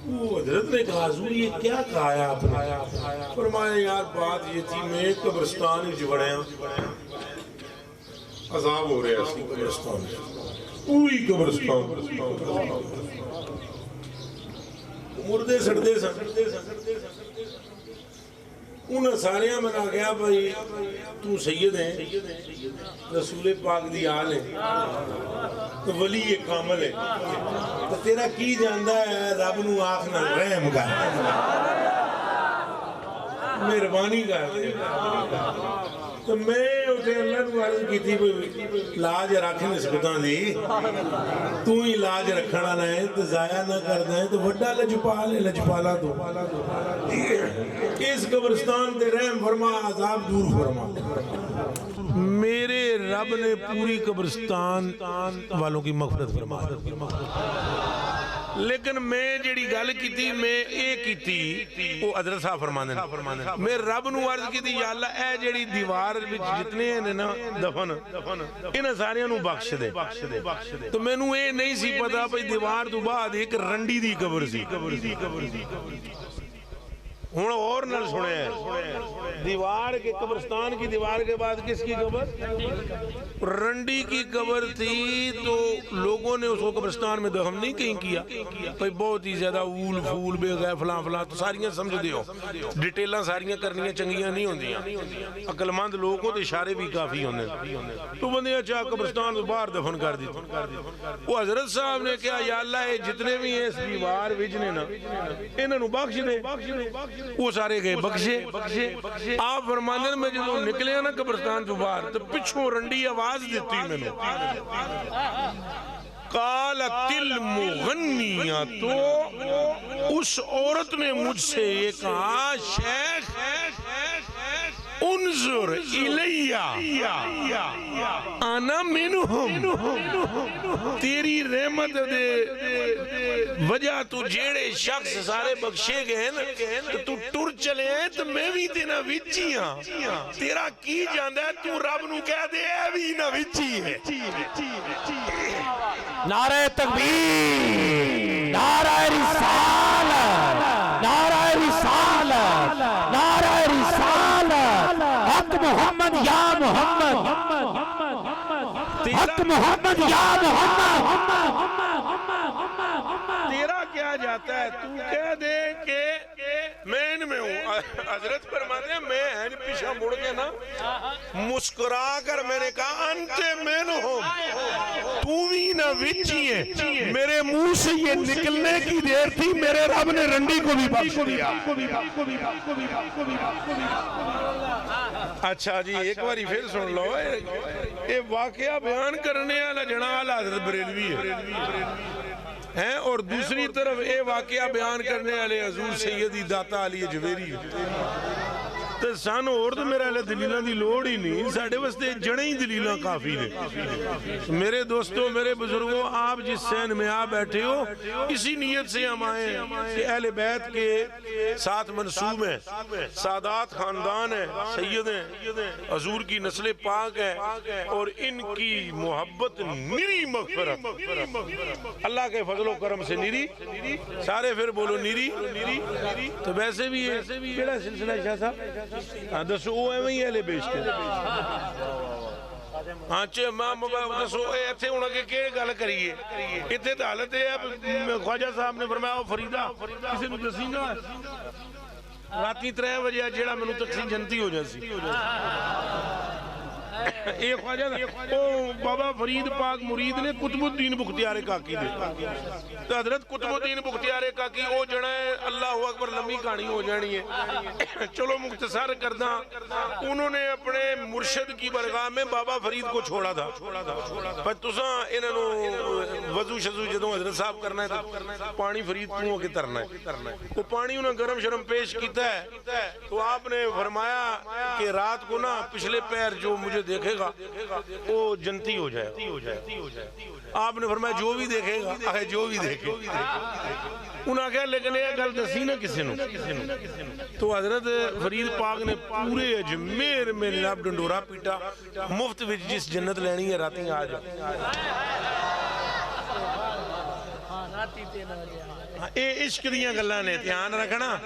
وہ حضرت نے کہا حضور یہ کیا کہا ہے آپ نے؟ فرمایا یار بات یہ تھی، میں قبرستان ہی جوڑے ہیں، عذاب ہو رہے ہیں اسی قبرستان میں، پوری قبرستان مردے سڑتے سن. انہاں ساریاں میں نے کہا بھائی تو سید ہیں، رسول پاک دی آل ہے، تو ولی کامل ہے، تو تیرا کی جاندہ ہے رب نو آنکھ نہ رحم کر. مہربانی کر دے تو میں اسے اللہ کو عرض کی تھی لاج رکھ نسبتاں دی تو ہی لاج رکھنا والا ہے تو ضائع نہ کرنا ہے تو بڑا لجپال ہے لجپالا تو اس قبرستان تے رحم فرما عذاب دور فرما میرے رب نے پوری قبرستان والوں کی مغفرت فرما لیکن میں جیڑی گل کی تھی میں اے کی تھی وہ حضرت صاحب فرمانے میں رب نو عرض کی تھی یا اللہ اے جیڑی دیوار وچ جتنے ہیں نا دفن انہاں ساریاں نو بخش دے تو میں نو اے نہیں سی پتا بھئی دیوار تو بعد ایک رنڈی دی قبر سی ہوں اور نہ سنے ہیں دیوار کے قبرستان کی دیوار کے بعد کس کی قبر رنڈی کی قبر تھی تو لوگوں نے اس کو قبرستان میں دفن نہیں کہیں کیا بھئی بہت ہی زیادہ اول فول بے گئے فلاں فلاں تو ساریاں سمجھ دیو ڈیٹیلاں ساریاں کرنیاں چنگیاں نہیں ہوندیاں عقل مند لوگوں تے اشارے بھی کافی ہوندے تو بندے اچھا قبرستان تو باہر دفن کر دی وہ حضرت صاحب نے کہا یا اللہ جتنے بھی ہیں اس دیوار وچنے نا انہاں نو بخش دے وہ سارے گئے بخشے آپ فرماندن میں جو نکلے ہیں نا قبرستان تو باہر تو پچھوں رنڈی آواز دیتی میں نے قالت المغنیہ تو اس عورت نے مجھ سے یہ کہا شیخ انظر الیہ انا منہم تیری رحمت دے وجہ تو جیڑے شخص سارے بخشے گئے نا تو ٹر چلے ہیں تو میں بھی تینا وچی ہاں تیرا کی جاندہ ہے تو رب نو کہہ دے اے بھی نہ وچی ہے نعرہ تکبیر نعرہ رسالت نعرہ رسالت نعرہ رسالت حق محمد یا محمد حق محمد یا محمد تیرا کیا جاتا ہے تو کہہ دے کہ میں ان میں ہوں حضرت فرماتے ہیں میں پیچھے مڑ کے نا مسکرا کر میں نے کہا انتے منہم تو بھی نہ وچی ہے میرے منہ سے یہ نکلنے کی دیر تھی میرے رب نے رنڈی کو بھی بخش دیا اچھا جی ایک باری پھر سن لو یہ واقعہ بیان کرنے والا جناب حضرت بریلوی ہے اور دوسری طرف اے واقعہ بیان کرنے والے حضور سیدی داتا علی جویری تو سانو اور تو میرا اللہ دلیلہ دی لوڑ ہی نہیں ساڑھے وستے جڑیں ہی دلیلہ کافی نے میرے دوستوں میرے بزرگوں آپ جس سین میں آپ بیٹھے ہو اسی نیت سے ہم آئے ہیں کہ اہل بیت کے ساتھ منصوب ہیں سادات خاندان ہیں سید ہیں حضور کی نسل پاک ہے اور ان کی محبت نری مغفرت اللہ کے فضل و کرم سے نری سارے پھر بولو نری تو ویسے بھی ہے کیڑا سلسلہ شاہ صاحب دسو وہ ہے وہی اہلِ بیشتے ہاں چھے ماں دسو ایتھے انہوں کے کیڑے گل کریے اتھے تو حالت ہے خواجہ صاحب نے فرمایا فریدہ کسی نو دسینہ راتی 3 بجے جیڑا میں نو تقسیم جنتی ہو جاسی ایک خواجہ بابا فرید پاک مرید نے قطب الدین بختیار کاکی دے تو حضرت قطب الدین بختیار کاکی او جڑا ہے اللہ اکبر لمبی کہانی ہو جانی ہے چلو مختصر کردہ انہوں نے اپنے مرشد کی برگاہ میں بابا فرید کو چھوڑا تھا پر تساں انہوں وضو شضو جدوں حضرت صاحب کرنا ہے پانی فرید کنوں کے ترنا ہے وہ پانی انہوں گرم شرم پیش کیتا ہے تو آپ نے فرمایا کہ رات کو نا پچھلے پیر جو مجھے دیکھے گا وہ جنتی ہو جائے آپ نے فرمایا جو بھی دیکھے گا آخر جو بھی دیکھے انہاں کہا لیکن یہ گل دسی نہ کسی نو تو حضرت فرید پاک نے پورے اجمیر میں لب ڈنڈورا پیٹا مفت وچ جس جنت لینی ہے راتی آ جا اے عشق دیاں گلاں نے دھیان رکھنا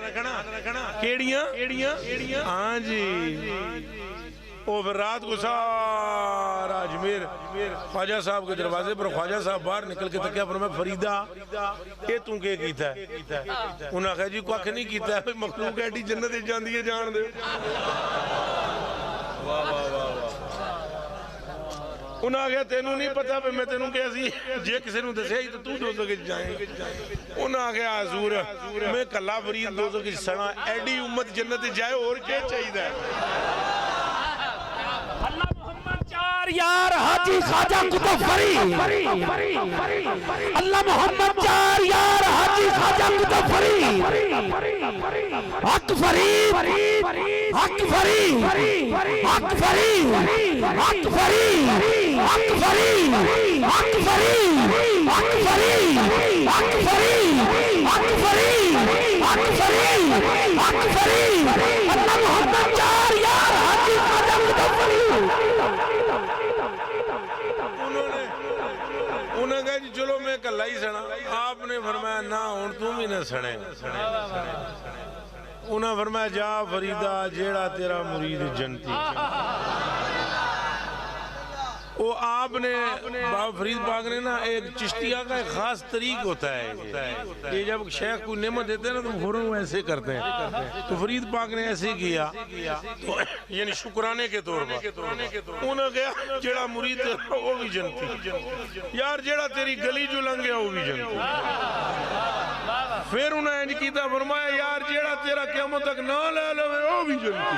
کیڑیاں ہاں جی وہ پھر رات کو سارا اجمیر خواجہ صاحب کے دروازے پر خواجہ صاحب باہر نکل کے تکیا فرمایا فریدہ یہ توں کے کیتا ہے انہاں کہا جی کوئی نہیں کیتا ہے مخلوق ایڈی جنت جاندی ہے جان دے انہاں آگیا تینوں نہیں پتا پہ میں تینوں کہا سی جے کسی نو دسے ہی تو دوزخ جائیں. انہاں آگیا حضور میں کلا فرید دوزخ سڑا ایڈی امت جنت جائے اور کیا چاہیے دا اللہ محمد چار یار حاجی خواجہ کتب فرید اللہ محمد چار یار حاجی خواجہ کتب فرید حق فرید حق فرید حق فرید حق فرید حق فرید حق فرید حق فرید حق فرید حق فرید حق فرید حق فرید اللہ محمد چار یار حاجی خواجہ کتب فرید. انہوں نے کہا جی چلو میں کلا ہی سنا. آپ نے فرمایا نہ ہون تم ہی نہ سنے. انہوں نے فرمایا جا فریدہ جیڑا تیرا مرید جنتی. وہ آپ نے بابا فرید پاک نے نا ایک چشتیہ کا ایک خاص طریق ہوتا ہے یہ جب شیخ کو نعمت دیتے ہیں نا تو فوراً وہ ایسے کرتے ہیں. تو فرید پاک نے ایسے کیا یعنی شکرانے کے طور پر. انہوں نے کہا جیڑا مرید تیرا وہ بھی جنتی یار جیڑا تیری گلی جو لنگ گیا وہ بھی جنتی. پھر انہوں نے انج کیتا فرمایا یار جیڑا تیرا قیامت تک نہ لے لے وہ بھی جنتی.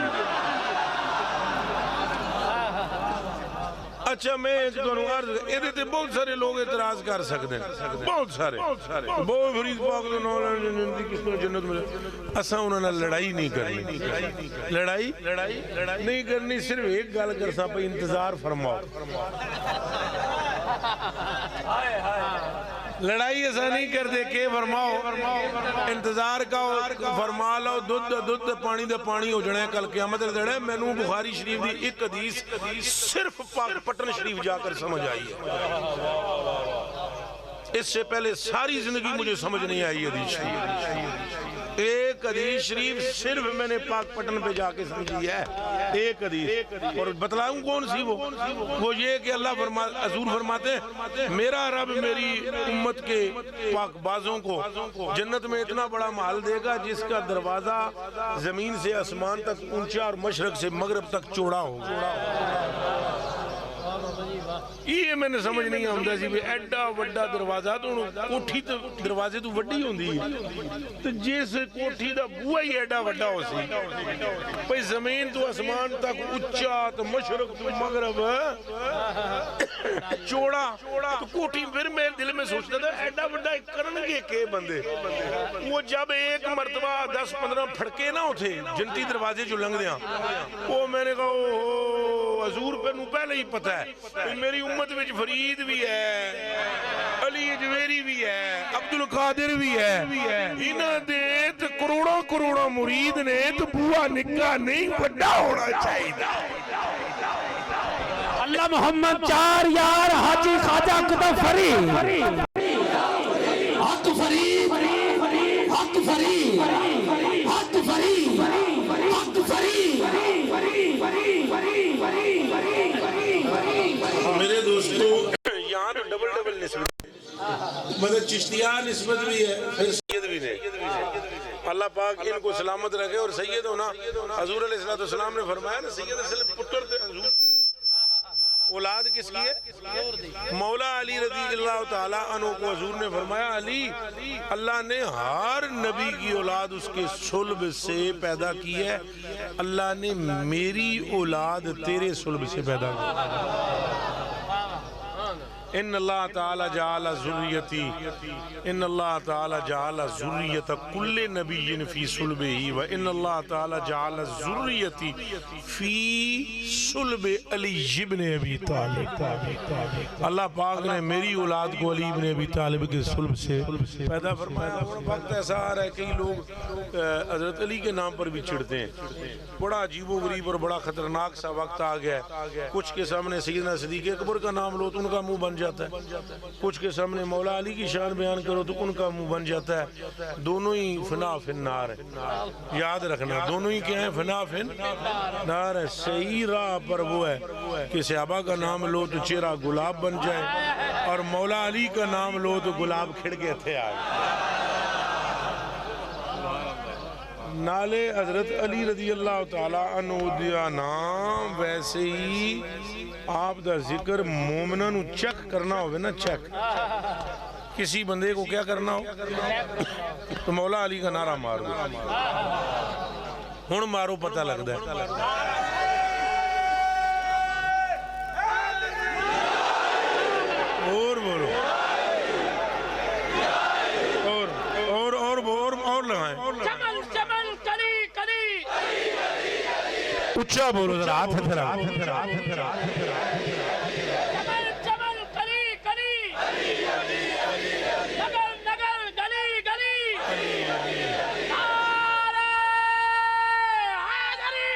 اچھا میں ایک دونوں عرض یہ تے بہت سارے لوگ اعتراض کر سکتے ہیں بہت سارے بہت فرید پاک تو نہ جنتی کس نے جنت ملے. اساں انہوں نے لڑائی نہیں کرنی لڑائی نہیں کرنی صرف ایک گل کر سا پہ انتظار فرماؤ. لڑائی ایسا نہیں کر دے کہ فرماؤ انتظار کا فرما لو دودھ پانی دے پانی ہو جانا ہے کل قیامت دے. میں نو بخاری شریف دی ایک حدیث صرف پاک پٹن شریف جا کر سمجھ آئی ہے. اس سے پہلے ساری زندگی مجھے سمجھ نہیں آئی حدیث شریف. ایک حدیث شریف صرف میں نے پاک پٹن پہ جا کے سمجھی ہے ایک حدیث. اور بتلاؤں کون سی وہ یہ کہ اللہ حضور فرماتے ہیں میرا رب میری امت کے پاک بازوں کو جنت میں اتنا بڑا محل دے گا جس کا دروازہ زمین سے آسمان تک اونچا اور مشرق سے مغرب تک چوڑا ہوگا. یہ میں نے سمجھ نہیں آمدہ سی بھی ایڈا وڈا دروازہ تو کوٹھی دروازے تو وڈی ہوندی ہے تو جیس کوٹھی دا بوہ ہی ایڈا وڈا ہو سی پہ زمین تو آسمان تک اچھا تو مشرق تو مغرب چوڑا تو کوٹھی پھر میں دل میں سوچتا تھا ایڈا وڈا کرنگے کے بندے. وہ جب ایک مرتبہ 10-15 پھڑکے نہ ہوتے جنتی دروازے جو لنگ دیاں وہ میں نے کہا حضور پہ نو پہلے ہی پتہ ہے میری امت وچ فرید بھی ہے علی اجویری بھی ہے عبد القادر بھی ہے انہاں دے تے کروڑوں مرید نے تو بوا نکا نہیں بڑا ہونا چاہیے. اللہ محمد چار یار حاجی خواجہ کتب فرید حق فرید حق فرید حق فرید حق فرید. میرے دوستو یہاں تو ڈبل نسبت مطلب چشتیہ نسبت بھی ہے پھر سید بھی نہیں. اللہ پاک ان کو سلامت رکھے. اور سید ہونا حضور علیہ السلام نے فرمایا نا سید اصل پتر تھے حضور اولاد کس کی ہے مولا علی رضی اللہ تعالیٰ عنہ کو حضور نے فرمایا علی اللہ نے ہر نبی کی اولاد اس کے صلب سے پیدا کی ہے اللہ نے میری اولاد تیرے صلب سے پیدا کی. ان اللہ تعالی جعل ذریتی ان اللہ تعالی جعل ذریت کل نبی فی صلبہ و ان اللہ تعالی جعل ذریتی فی صلب علی ابن ابی طالب. اللہ پاک نے میری اولاد کو علی ابن ابی طالب کے صلب سے پیدا فرمایا. وقت ایسا آ رہا ہے کئی لوگ حضرت علی کے نام پر بھی چڑھتے ہیں. بڑا عجیب و غریب اور بڑا خطرناک سا وقت آ گیا ہے. کچھ کے سامنے سیدنا صدیق اکبر کا نام لو تو ان کا منہ بن جاتا ہے. کچھ کے سامنے مولا علی کی شان بیان کرو تو ان کا منہ بن جاتا ہے. دونوں ہی فنا فی النار ہے. یاد رکھنا دونوں ہی کیا ہیں فنا فی النار ہے. صحیح راہ پر وہ ہے کہ صحابہ کا نام لو تو چہرہ گلاب بن جائے اور مولا علی کا نام لو تو گلاب کھڑ کے تھے آئے. نالے حضرت علی رضی اللہ تعالی عنہ دیا نام ویسے ہی آپ دا ذکر مومنہ نو چیک کرنا ہوئے نا، چیک کسی بندے کو کیا کرنا ہو تو مولا علی کا نعرہ مارو، ہن مارو پتہ لگ ہے۔ اور بولو اور لگائیں، چمل چمل کلی کلی اچھا بولو ذرا، ہاتھ پھیرا، چمل چمل کلی کلی نگر نگر گلی گلی نعرہ حیدری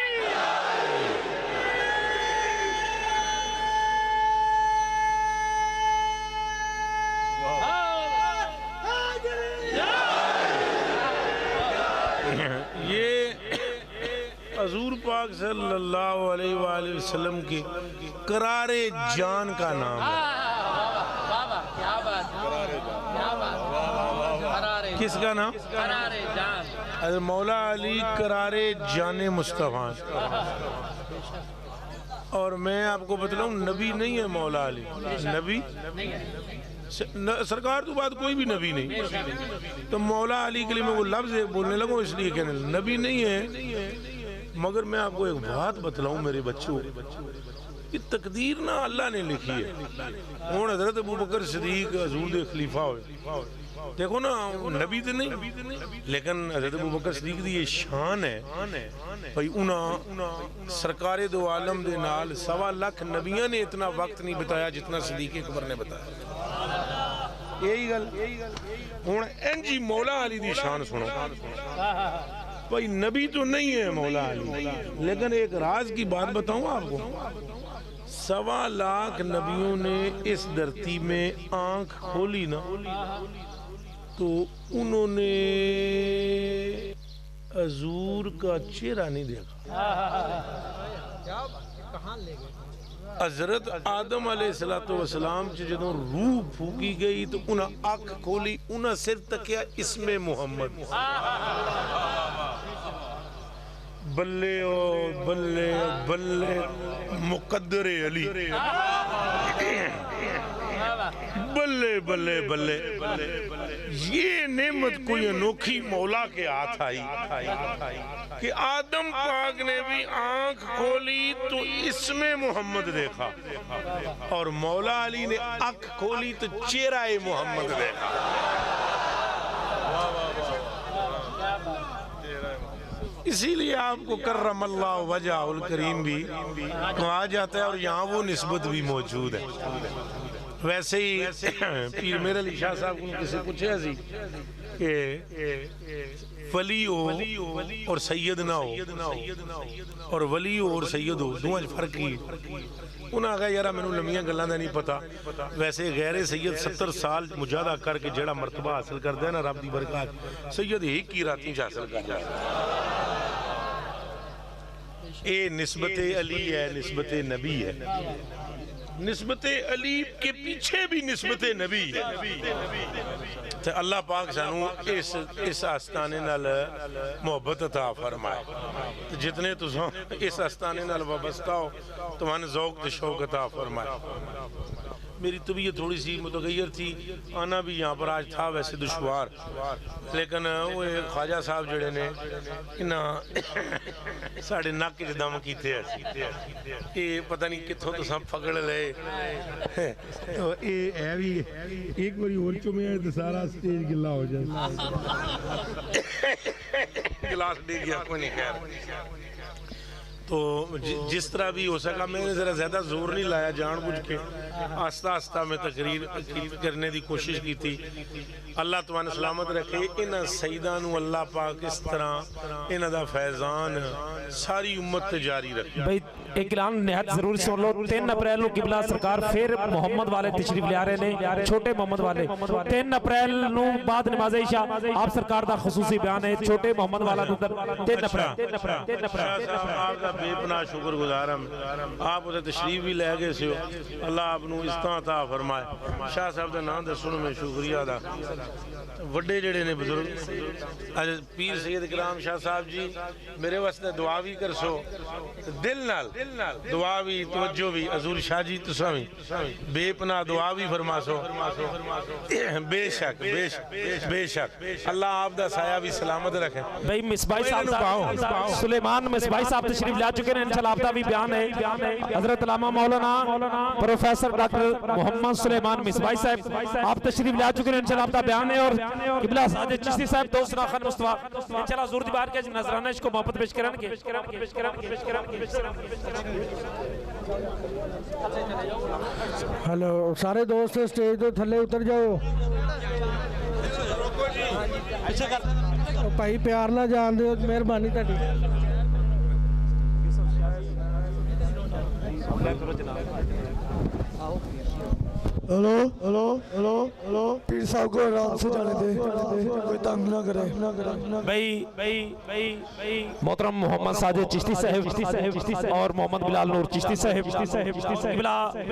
یہ حضور پاک صلی اللہ علیہ وآلہ وسلم کی قرار جان کا نام ہے۔ کیا بات کس کا نام؟ قرار جان حضرت مولا علی قرار جان مصطفیٰ، اور میں آپ کو بتلاؤں نبی نہیں ہے مولا علی، نبی سرکار تو بعد کوئی بھی نبی نہیں، تو مولا علی کے لیے میں وہ لفظ بولنے لگوں اس لیے کہنے لگوں نبی نہیں ہے، مگر میں آپ کو ایک بات بتلاؤں میرے بچوں، کہ تقدیر نہ اللہ نے لکھی ہے۔ ہون حضرت ابوبکر صدیق حضور دے خلیفہ ہوئے، دیکھو نا نبی تو نہیں لیکن حضرت ابوبکر صدیق دی یہ شان ہے بھئی انہاں سرکار دو عالم دے نال 1.25 لاکھ نبیاں نے اتنا وقت نہیں بتایا جتنا صدیق اکبر نے بتایا۔ یہی گل ہوں انجی مولا علی دی شان سنو بھئی نبی تو نہیں ہے مولا علی، لیکن ایک راز کی بات بتاؤں آپ کو، 1.25 لاکھ نبیوں نے اس دھرتی میں آنکھ کھولی نا تو انہوں نے حضور کا چہرہ نہیں دیکھا۔ حضرت آدم علیہ السلام جدوں روح پھوکی گئی تو انہیں آنکھ کھولی، انہیں صرف تکیا اسم محمد، بلے او بلے بلے مقدر علی، بلے بلے بلے، یہ نعمت کوئی انوکھی مولا کے ہاتھ آئی کہ آدم پاک نے بھی آنکھ کھولی تو اسم محمد دیکھا، اور مولا علی نے آنکھ کھولی تو چہرہ محمد دیکھا۔ اسی لیے آپ کو کرم اللہ وجہ الکریم بھی کہا جاتا ہے، اور یہاں وہ نسبت بھی موجود ہے۔ ویسے ہی پیر میر علی شاہ صاحب کو کسی پوچھے سی کہ ولی ہو اور سید نہ ہو، اور ولی ہو اور سید ہو، دونوں فرق ہی، انہاں کہا یارا میں نے لمیاں گلاں دا نہیں پتا، ویسے غیر سید 70 سال مجاہدہ کر کے جڑا مرتبہ حاصل کر دے نا رب دی برکات، سید ایک کی راتیں حاصل کر جائے۔ اے نسبت علی ہے، نسبت نبی ہے، نسبت علی کے پیچھے بھی نسبت نبی ہے۔ تو اللہ پاک سانو اس آستانے نال محبت عطا فرمائے، جتنے تساں اس آستانے نال وابستہ ہو تمہاں ذوق تے شوق عطا فرمائے۔ میری طبیعت تھوڑی سی متغیر تھی، آنا بھی یہاں پر آج تھا ویسے دشوار، لیکن وہ خواجہ صاحب جڑے نے انہاں ساڑھے ناک کے دم کیتے ہیں، یہ پتہ نہیں کتھوں تو سب پکڑ لے، اے بھی ایک باری اور چمے ہیں تو سارا سٹیج گلا ہو جائے، گلاس دے گیا کوئی نہیں خیر۔ تو جس طرح بھی ہو سکا میں نے ذرا زیادہ زور نہیں لایا، جان بوجھ کے آستہ آستہ میں تقریر کرنے دی کوشش کی تھی۔ اللہ تمہارے سلامت رکھے، انہاں سیدانو اللہ پاک اس طرح انہاں دا فیضان ساری امت جاری رکھے۔ بھئی ایک اعلان نہایت ضروری سن لو، 3 اپریل نو قبلہ سرکار پھر محمد والے تشریف لے آ رہے نے، چھوٹے محمد والے 3 اپریل نو بعد نماز عشاء آپ سرکار دا خصوصی بیان ہے، چھوٹے محمد والا 3 اپریل۔ آپ کا بے پناہ شکر گزارم، آپ اسے تشریف بھی لے گئے سے ہو، اللہ آپ نو استاں عطا فرمائے شاہ صاحب دا نام دسن میں شکریہ دا وڈے جڑے نے بزرگ پیر سید کرام شاہ صاحب جی میرے واسطے دعا بھی کرسو دل نال دعا بھی توجہ بھی حضور شاہ جی تساں بھی بے پناہ دعا بھی فرماسو بے شک بے شک اللہ آپ دا سایہ بھی سلامت رکھے بھائی مصباح صاحب سلیمان مصباح صاحب تشریف لا چکے ہیں انشاءاللہ آپ کا بھی بیان ہے حضرت علامہ مولانا پروفیسر ڈاکٹر محمد سلیمان مصباح صاحب آپ تشریف لا چکے ہیں انشاءاللہ آپ کا بیان ہے اور قبلہ ساجد چشتی صاحب دوسرا خان مصطفیٰ انشاءاللہ حضور دی بار کے نظرانہ اس کو محبت پیش کرن کے ہلو سارے دوست سٹیج تو تھلے اتر جاؤ بھائی پیار نہ جان دے مہربانی تہاڈی ہلو ہلو ہلو ہلو پیر صاحب کو آرام سے جانے دے کوئی تنگ نہ کرے بھائی محترم محمد ساجد چشتی صاحب اور محمد بلال نور چشتی صاحب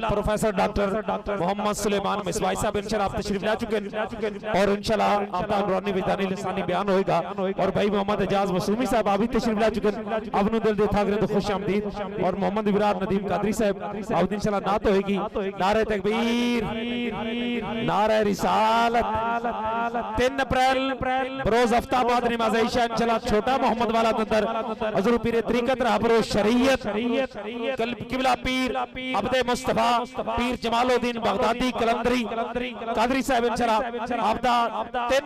پروفیسر ڈاکٹر محمد سلیمان مصباح صاحب انشاءاللہ آپ تشریف لا چکے ہیں اور انشاءاللہ آپ کا نورانی وجدانی لسانی بیان ہوئے گا اور بھائی محمد اعجاز مسلمی صاحب آپ بھی تشریف لا چکے ہیں ابن دل دے تھاگرے تو خوش آمدید اور محمد ابرار ندیم قادری صاحب آپ انشاءاللہ نعت ہوئے گی نعرہ تکبیر نعرہ رسالت 3 اپریل بروز ہفتہ بعد نماز عشاء انشاءاللہ چھوٹا محمد والا دندر حضور پیر طریقت رہبر شریعت قبلہ پیر عبد مصطفیٰ پیر جمال الدین بغدادی کلندری قادری صاحب انشاءاللہ آپ دا 3